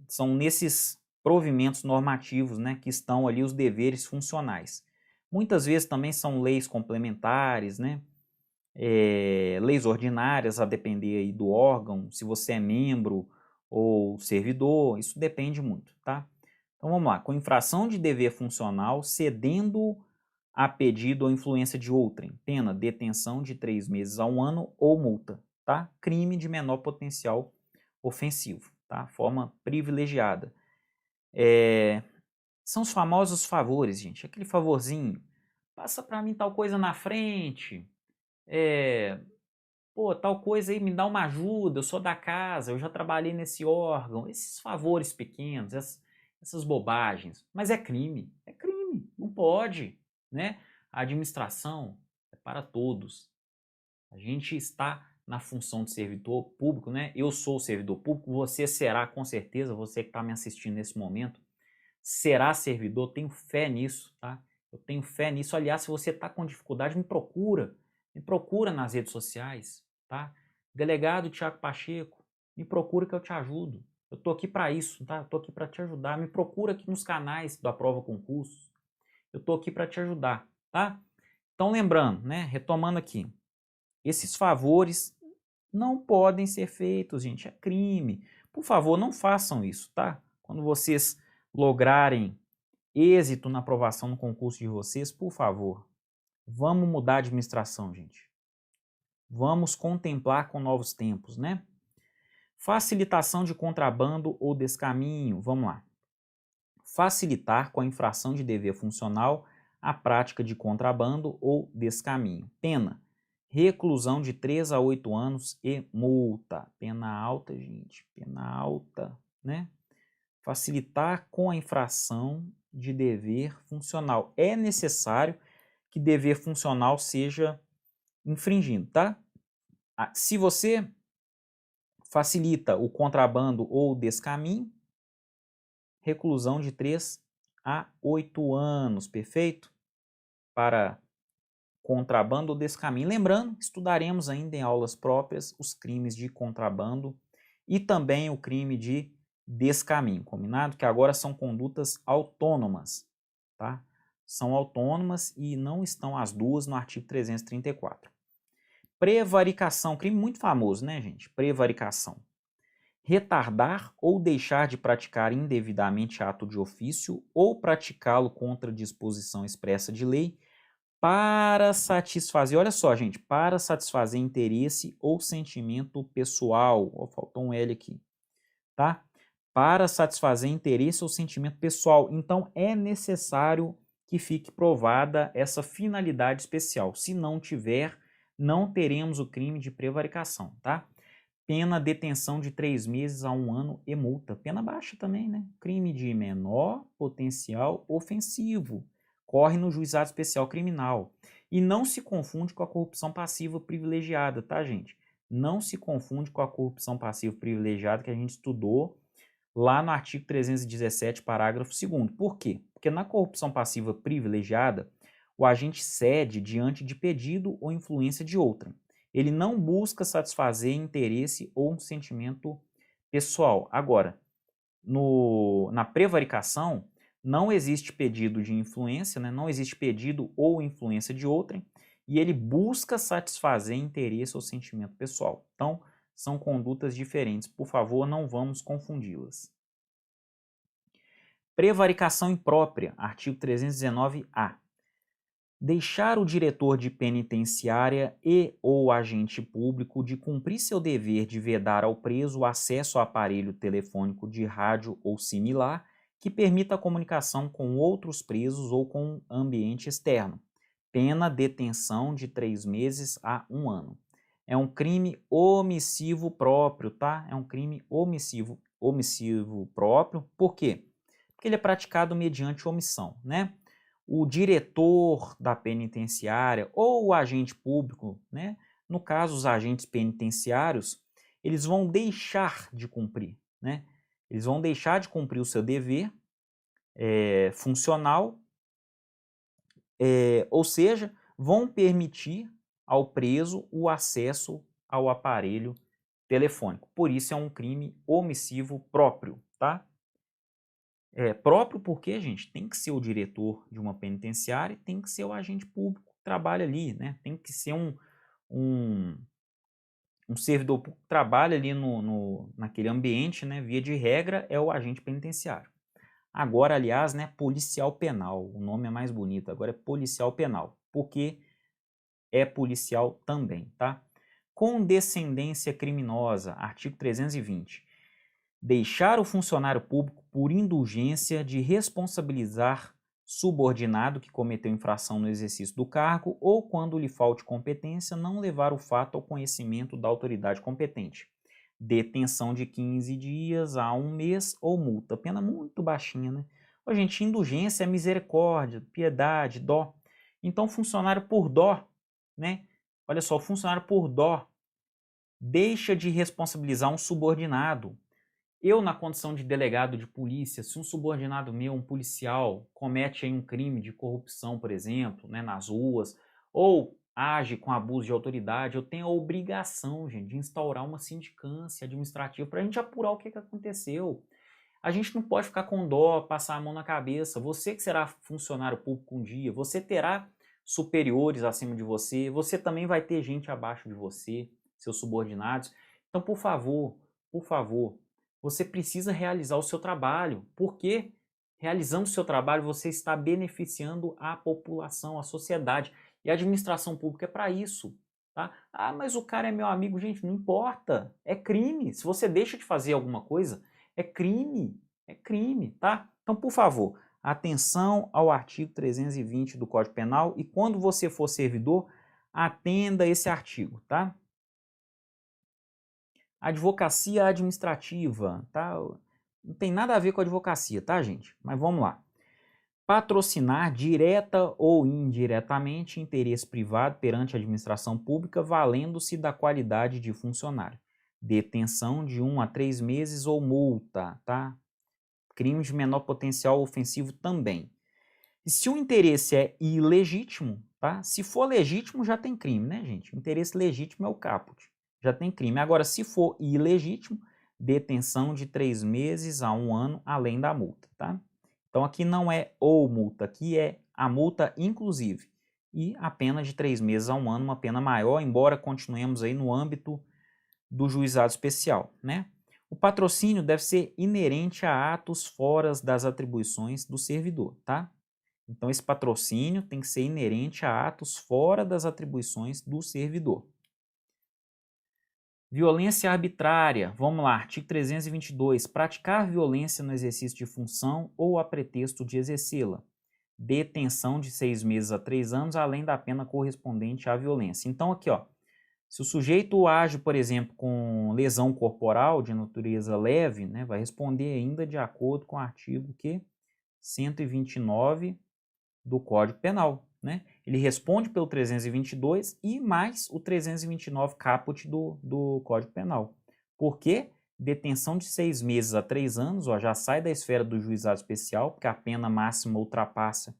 São nesses provimentos normativos, né, que estão ali os deveres funcionais. Muitas vezes também são leis complementares, né, leis ordinárias, a depender aí do órgão, se você é membro ou servidor, isso depende muito, tá? Então vamos lá, com infração de dever funcional, cedendo a pedido ou influência de outrem, pena detenção de 3 meses a 1 ano ou multa, tá? Crime de menor potencial ofensivo, tá? Forma privilegiada. São os famosos favores, gente, aquele favorzinho, passa para mim tal coisa na frente, pô, tal coisa aí me dá uma ajuda, eu sou da casa, eu já trabalhei nesse órgão, esses favores pequenos, essas bobagens, mas é crime, não pode, né? A administração é para todos, a gente está na função de servidor público, né? Eu sou servidor público, você será com certeza, você que está me assistindo nesse momento, será servidor, tenho fé nisso, tá? Eu tenho fé nisso, aliás, se você está com dificuldade, me procura nas redes sociais, tá? Delegado Tiago Pacheco, me procura que eu te ajudo. Eu tô aqui para isso, tá? Eu tô aqui para te ajudar. Me procura aqui nos canais da Prova Concursos. Eu tô aqui para te ajudar, tá? Então lembrando, né, retomando aqui, esses favores não podem ser feitos, gente, é crime. Por favor, não façam isso, tá? Quando vocês lograrem êxito na aprovação no concurso de vocês, por favor, vamos mudar a administração, gente. Vamos contemplar com novos tempos, né? Facilitação de contrabando ou descaminho. Vamos lá. Facilitar com a infração de dever funcional a prática de contrabando ou descaminho. Pena: reclusão de 3 a 8 anos e multa. Pena alta, gente. Pena alta, né? Facilitar com a infração de dever funcional. É necessário que dever funcional seja infringido, tá? Se você facilita o contrabando ou o descaminho, reclusão de 3 a 8 anos, perfeito? Para contrabando ou descaminho. Lembrando, estudaremos ainda em aulas próprias os crimes de contrabando e também o crime de descaminho, combinado? Que agora são condutas autônomas, tá? São autônomas e não estão as duas no artigo 334. Prevaricação, crime muito famoso, né, gente? Prevaricação. Retardar ou deixar de praticar indevidamente ato de ofício ou praticá-lo contra disposição expressa de lei para satisfazer, olha só, gente, para satisfazer interesse ou sentimento pessoal. Oh, faltou um L aqui, tá? Para satisfazer interesse ou sentimento pessoal. Então, é necessário que fique provada essa finalidade especial. Se não tiver, não teremos o crime de prevaricação, tá? Pena detenção de 3 meses a 1 ano e multa. Pena baixa também, né? Crime de menor potencial ofensivo. Corre no juizado especial criminal. E não se confunde com a corrupção passiva privilegiada, tá, gente? Não se confunde com a corrupção passiva privilegiada que a gente estudou lá no artigo 317, parágrafo 2º. Por quê? Porque na corrupção passiva privilegiada, o agente cede diante de pedido ou influência de outrem. Ele não busca satisfazer interesse ou um sentimento pessoal. Agora, na prevaricação, não existe pedido de influência, né? Não existe pedido ou influência de outrem, e ele busca satisfazer interesse ou sentimento pessoal. Então, são condutas diferentes. Por favor, não vamos confundi-las. Prevaricação imprópria, artigo 319-A. Deixar o diretor de penitenciária e ou agente público de cumprir seu dever de vedar ao preso o acesso ao aparelho telefônico de rádio ou similar que permita a comunicação com outros presos ou com o ambiente externo. Pena detenção de 3 meses a 1 ano. É um crime omissivo próprio, tá? É um crime omissivo próprio. Por quê? Porque ele é praticado mediante omissão, né? O diretor da penitenciária ou o agente público, né? No caso, os agentes penitenciários, eles vão deixar de cumprir, né? Eles vão deixar de cumprir o seu dever funcional, ou seja, vão permitir ao preso o acesso ao aparelho telefônico. Por isso é um crime omissivo próprio, tá? Próprio porque, gente, tem que ser o diretor de uma penitenciária e tem que ser o agente público que trabalha ali, né? Tem que ser um servidor público que trabalha ali naquele ambiente, né? Via de regra, é o agente penitenciário. Agora, aliás, né, policial penal, o nome é mais bonito, agora é policial penal, porque é policial também, tá? Condescendência criminosa, artigo 320. Deixar o funcionário público por indulgência de responsabilizar subordinado que cometeu infração no exercício do cargo ou, quando lhe falte competência, não levar o fato ao conhecimento da autoridade competente. Detenção de 15 dias a 1 mês ou multa. Pena muito baixinha, né? Ô, gente, indulgência é misericórdia, piedade, dó. Então, funcionário por dó, né? Olha só, o funcionário por dó deixa de responsabilizar um subordinado. Eu, na condição de delegado de polícia, se um subordinado meu, um policial, comete aí um crime de corrupção, por exemplo, né, nas ruas, ou age com abuso de autoridade, eu tenho a obrigação, gente, de instaurar uma sindicância administrativa para a gente apurar o que aconteceu. A gente não pode ficar com dó, passar a mão na cabeça. Você que será funcionário público um dia, você terá superiores acima de você, você também vai ter gente abaixo de você, seus subordinados. Então, por favor, você precisa realizar o seu trabalho, porque realizando o seu trabalho você está beneficiando a população, a sociedade. E a administração pública é para isso. Tá? Ah, mas o cara é meu amigo. Gente, não importa. É crime. Se você deixa de fazer alguma coisa, é crime, tá? Então, por favor, atenção ao artigo 320 do Código Penal e quando você for servidor, atenda esse artigo, tá? Advocacia administrativa, tá? Não tem nada a ver com advocacia, tá, gente? Mas vamos lá. Patrocinar direta ou indiretamente interesse privado perante a administração pública, valendo-se da qualidade de funcionário. Detenção de 1 a 3 meses ou multa, tá? Crime de menor potencial ofensivo também. E se o interesse é ilegítimo, tá? Se for legítimo, já tem crime, né, gente? O interesse legítimo é o caput. Já tem crime. Agora, se for ilegítimo, detenção de 3 meses a 1 ano, além da multa, tá? Então, aqui não é ou multa, aqui é a multa inclusive. E a pena de 3 meses a 1 ano, uma pena maior, embora continuemos aí no âmbito do juizado especial, né? O patrocínio deve ser inerente a atos fora das atribuições do servidor, tá? Então, esse patrocínio tem que ser inerente a atos fora das atribuições do servidor. Violência arbitrária. Vamos lá, artigo 322. Praticar violência no exercício de função ou a pretexto de exercê-la. Detenção de 6 meses a 3 anos, além da pena correspondente à violência. Então, aqui, ó, se o sujeito age, por exemplo, com lesão corporal de natureza leve, né, vai responder ainda de acordo com o artigo 129 do Código Penal, né? Ele responde pelo 322 e mais o 329 caput do Código Penal. Por quê? Detenção de 6 meses a 3 anos, ó, já sai da esfera do juizado especial, porque a pena máxima ultrapassa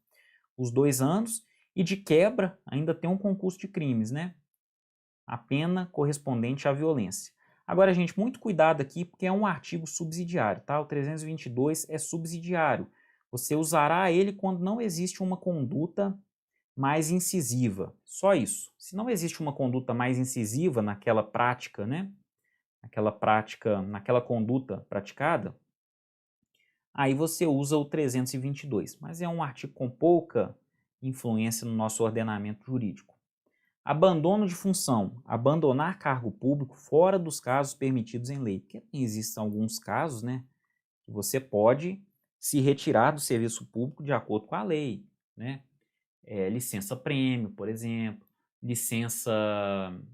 os 2 anos, e de quebra ainda tem um concurso de crimes, né? A pena correspondente à violência. Agora, gente, muito cuidado aqui, porque é um artigo subsidiário, tá? O 322 é subsidiário. Você usará ele quando não existe uma conduta mais incisiva. Só isso. Se não existe uma conduta mais incisiva naquela prática, né? Naquela conduta praticada, aí você usa o 322. Mas é um artigo com pouca influência no nosso ordenamento jurídico. Abandono de função, abandonar cargo público fora dos casos permitidos em lei. Porque existem alguns casos, né, que você pode se retirar do serviço público de acordo com a lei, né? Licença-prêmio, por exemplo, licença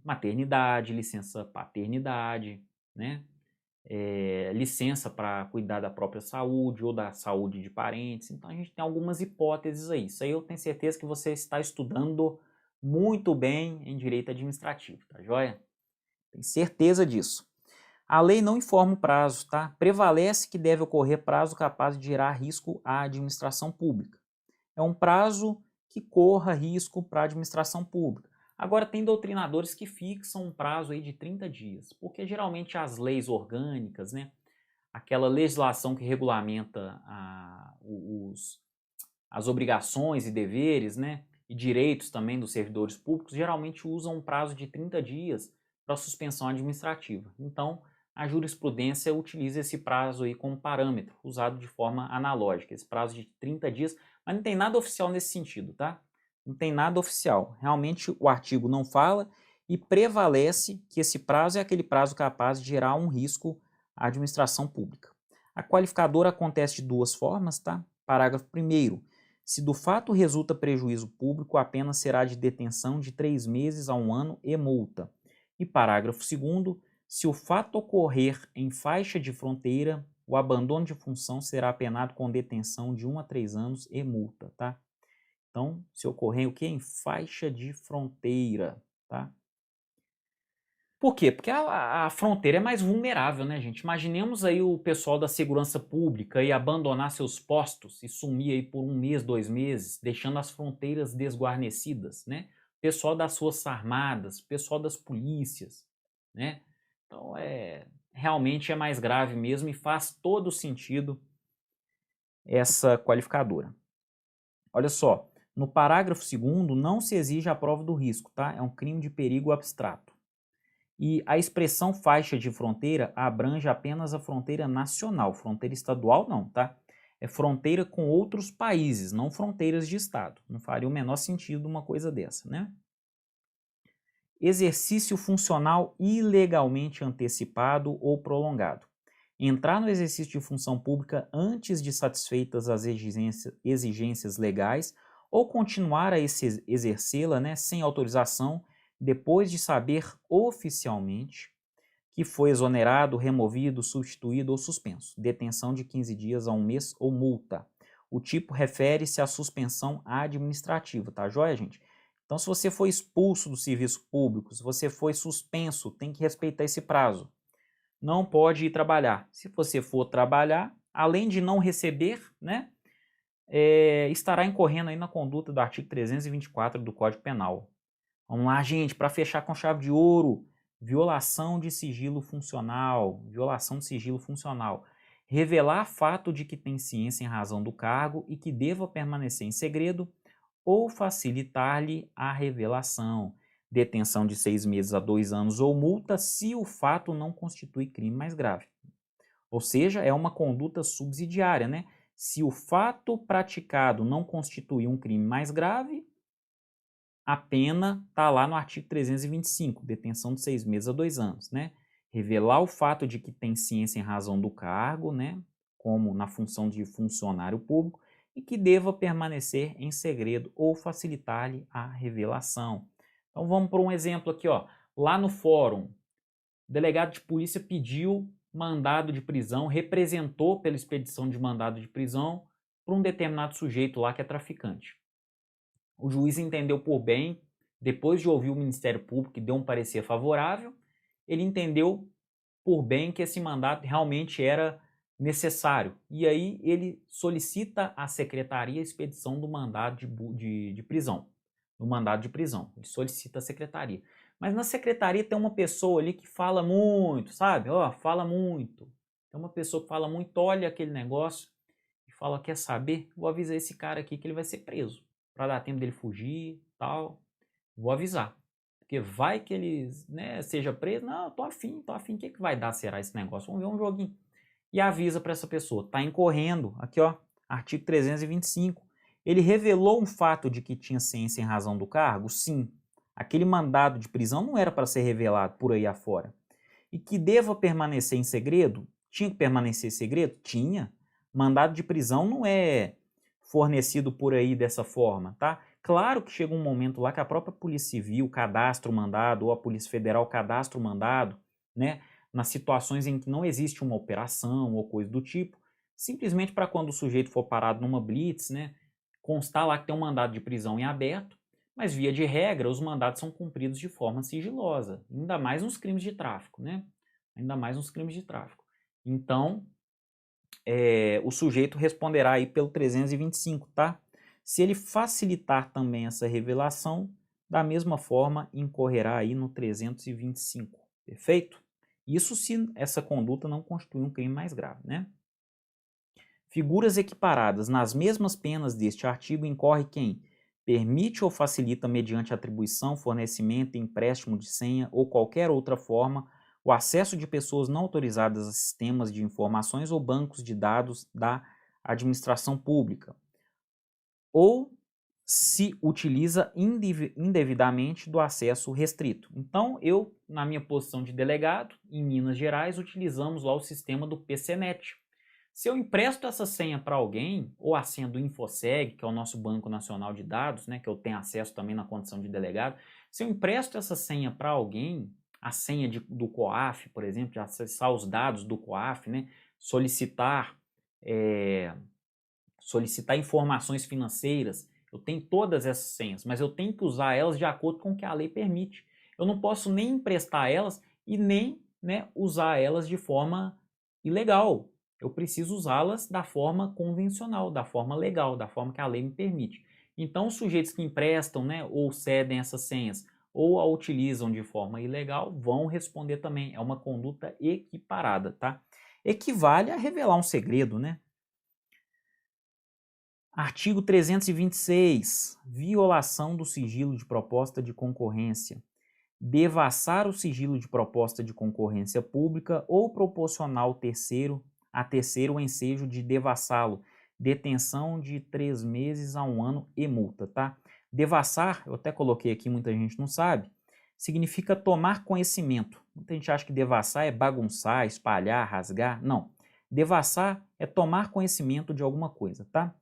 maternidade, licença paternidade, né? Licença para cuidar da própria saúde ou da saúde de parentes. Então a gente tem algumas hipóteses aí. Isso aí eu tenho certeza que você está estudando muito bem em direito administrativo, tá joia? Tenho certeza disso. A lei não informa o prazo, tá? Prevalece que deve ocorrer prazo capaz de gerar risco à administração pública. É um prazo que corra risco para a administração pública. Agora, tem doutrinadores que fixam um prazo aí de 30 dias, porque geralmente as leis orgânicas, né, aquela legislação que regulamenta as obrigações e deveres, né, e direitos também dos servidores públicos, geralmente usam um prazo de 30 dias para suspensão administrativa. Então, a jurisprudência utiliza esse prazo aí como parâmetro, usado de forma analógica, esse prazo de 30 dias, mas não tem nada oficial nesse sentido, tá? Não tem nada oficial. Realmente o artigo não fala e prevalece que esse prazo é aquele prazo capaz de gerar um risco à administração pública. A qualificadora acontece de duas formas, tá? Parágrafo 1º. Se do fato resulta prejuízo público, a pena será de detenção de 3 meses a 1 ano e multa. E parágrafo 2º. Se o fato ocorrer em faixa de fronteira, o abandono de função será penado com detenção de 1 a 3 anos e multa, tá? Então, se ocorrer o quê? Em faixa de fronteira, tá? Por quê? Porque a fronteira é mais vulnerável, né, gente? Imaginemos aí o pessoal da segurança pública e abandonar seus postos e sumir aí por 1 mês, 2 meses, deixando as fronteiras desguarnecidas, né? Pessoal das forças armadas, pessoal das polícias, né? Então, realmente é mais grave mesmo e faz todo sentido essa qualificadora. Olha só, no parágrafo 2º não se exige a prova do risco, tá? É um crime de perigo abstrato. E a expressão faixa de fronteira abrange apenas a fronteira nacional, fronteira estadual não, tá? É fronteira com outros países, não fronteiras de estado. Não faria o menor sentido uma coisa dessa, né? Exercício funcional ilegalmente antecipado ou prolongado. Entrar no exercício de função pública antes de satisfeitas as exigências legais ou continuar a exercê-la, né, sem autorização, depois de saber oficialmente que foi exonerado, removido, substituído ou suspenso. Detenção de 15 dias a 1 mês ou multa. O tipo refere-se à suspensão administrativa, tá joia, gente? Então, se você foi expulso do serviço público, se você foi suspenso, tem que respeitar esse prazo. Não pode ir trabalhar. Se você for trabalhar, além de não receber, né, estará incorrendo aí na conduta do artigo 324 do Código Penal. Vamos lá, gente, para fechar com chave de ouro. Violação de sigilo funcional. Violação de sigilo funcional. Revelar fato de que tem ciência em razão do cargo e que deva permanecer em segredo ou facilitar-lhe a revelação. Detenção de 6 meses a 2 anos ou multa se o fato não constitui crime mais grave. Ou seja, é uma conduta subsidiária, né? Se o fato praticado não constitui um crime mais grave, a pena está lá no artigo 325, detenção de 6 meses a 2 anos, né? Revelar o fato de que tem ciência em razão do cargo, né? Como na função de funcionário público, e que deva permanecer em segredo ou facilitar-lhe a revelação. Então vamos para um exemplo aqui, ó. Lá no fórum, o delegado de polícia pediu mandado de prisão, representou pela expedição de mandado de prisão para um determinado sujeito lá que é traficante. O juiz entendeu por bem, depois de ouvir o Ministério Público e deu um parecer favorável, ele entendeu por bem que esse mandato realmente era necessário. E aí ele solicita à secretaria a expedição do mandado de prisão. Do mandado de prisão. Ele solicita à secretaria. Mas na secretaria tem uma pessoa ali que fala muito, sabe? Ó, fala muito. Tem uma pessoa que fala muito, olha aquele negócio e fala, quer saber? Vou avisar esse cara aqui que ele vai ser preso. Para dar tempo dele fugir, tal. Vou avisar. Porque vai que ele, né, seja preso. Não, tô afim. O que vai dar será esse negócio? Vamos ver um joguinho. E avisa para essa pessoa, tá incorrendo, aqui ó, artigo 325, Ele revelou um fato de que tinha ciência em razão do cargo? Sim. Aquele mandado de prisão não era para ser revelado por aí afora. E que deva permanecer em segredo? Tinha que permanecer em segredo? Tinha. Mandado de prisão não é fornecido por aí dessa forma, tá? Claro que chega um momento lá que a própria Polícia Civil cadastra o mandado, ou a Polícia Federal cadastra o mandado, né? Nas situações em que não existe uma operação ou coisa do tipo, simplesmente para quando o sujeito for parado numa blitz, né? Constar lá que tem um mandado de prisão em aberto, mas via de regra os mandados são cumpridos de forma sigilosa, ainda mais nos crimes de tráfico, né? Ainda mais nos crimes de tráfico. Então, o sujeito responderá aí pelo 325, tá? Se ele facilitar também essa revelação, da mesma forma incorrerá aí no 325, perfeito? Isso se essa conduta não constitui um crime mais grave, né? Figuras equiparadas nas mesmas penas deste artigo incorre quem permite ou facilita mediante atribuição, fornecimento, empréstimo de senha ou qualquer outra forma o acesso de pessoas não autorizadas a sistemas de informações ou bancos de dados da administração pública, ou se utiliza indevidamente do acesso restrito. Então, eu, na minha posição de delegado, em Minas Gerais, utilizamos lá o sistema do PCNet. Se eu empresto essa senha para alguém, ou a senha do Infoseg, que é o nosso Banco Nacional de Dados, né, que eu tenho acesso também na condição de delegado, se eu empresto essa senha para alguém, a senha do COAF, por exemplo, de acessar os dados do COAF, né, solicitar informações financeiras, eu tenho todas essas senhas, mas eu tenho que usar elas de acordo com o que a lei permite. Eu não posso nem emprestar elas e nem, né, usar elas de forma ilegal. Eu preciso usá-las da forma convencional, da forma legal, da forma que a lei me permite. Então, os sujeitos que emprestam, né, ou cedem essas senhas ou a utilizam de forma ilegal vão responder também. É uma conduta equiparada, tá? Equivale a revelar um segredo, né? Artigo 326. Violação do sigilo de proposta de concorrência. Devassar o sigilo de proposta de concorrência pública ou proporcional a terceiro o ensejo de devassá-lo. Detenção de 3 meses a 1 ano e multa, tá? Devassar, eu até coloquei aqui, muita gente não sabe, significa tomar conhecimento. Muita gente acha que devassar é bagunçar, espalhar, rasgar. Não. Devassar é tomar conhecimento de alguma coisa, tá?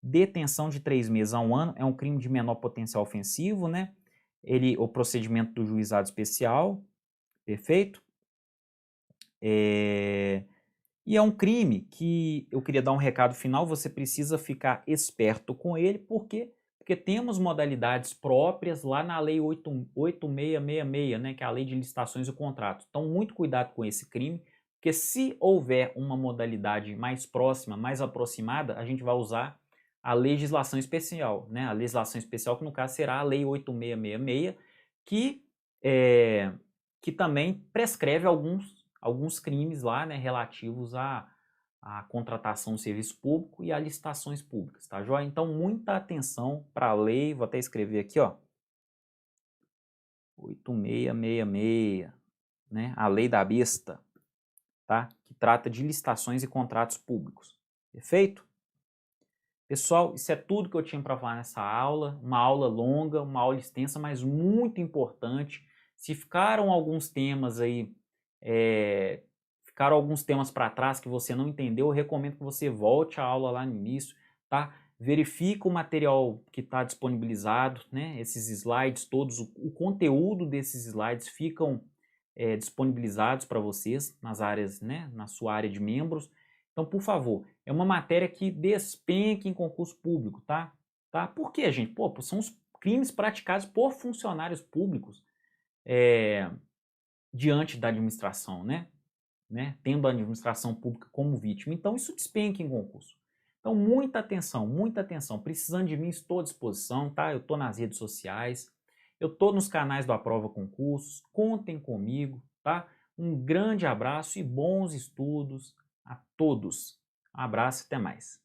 Detenção de 3 meses a 1 ano é um crime de menor potencial ofensivo, né? O procedimento do juizado especial, perfeito? E é um crime que eu queria dar um recado final, você precisa ficar esperto com ele, por quê? Porque temos modalidades próprias lá na Lei 8666, né, que é a Lei de Licitações e Contratos. Então, muito cuidado com esse crime, porque se houver uma modalidade mais próxima, mais aproximada, a gente vai usar a legislação especial, né? A legislação especial que no caso será a Lei 8666, que também prescreve alguns crimes lá, né, relativos à contratação de serviço público e a licitações públicas, tá joia? Então, muita atenção para a lei, vou até escrever aqui, ó, 8666, né, a lei da besta, tá? Que trata de licitações e contratos públicos, perfeito? Pessoal, isso é tudo que eu tinha para falar nessa aula, uma aula longa, uma aula extensa, mas muito importante. Se ficaram alguns temas aí, ficaram alguns temas para trás que você não entendeu, eu recomendo que você volte à aula lá no início, tá? Verifica o material que está disponibilizado, né? Esses slides todos, o conteúdo desses slides ficam disponibilizados para vocês nas áreas, né? Na sua área de membros. Então, por favor, é uma matéria que despenca em concurso público, tá? Por quê, gente? Pô, são os crimes praticados por funcionários públicos diante da administração, né? Tendo a administração pública como vítima. Então, isso despenca em concurso. Então, muita atenção, muita atenção. Precisando de mim, estou à disposição, tá? Eu estou nas redes sociais, eu estou nos canais do Aprova Concursos, contem comigo, tá? Um grande abraço e bons estudos a todos. Um abraço e até mais.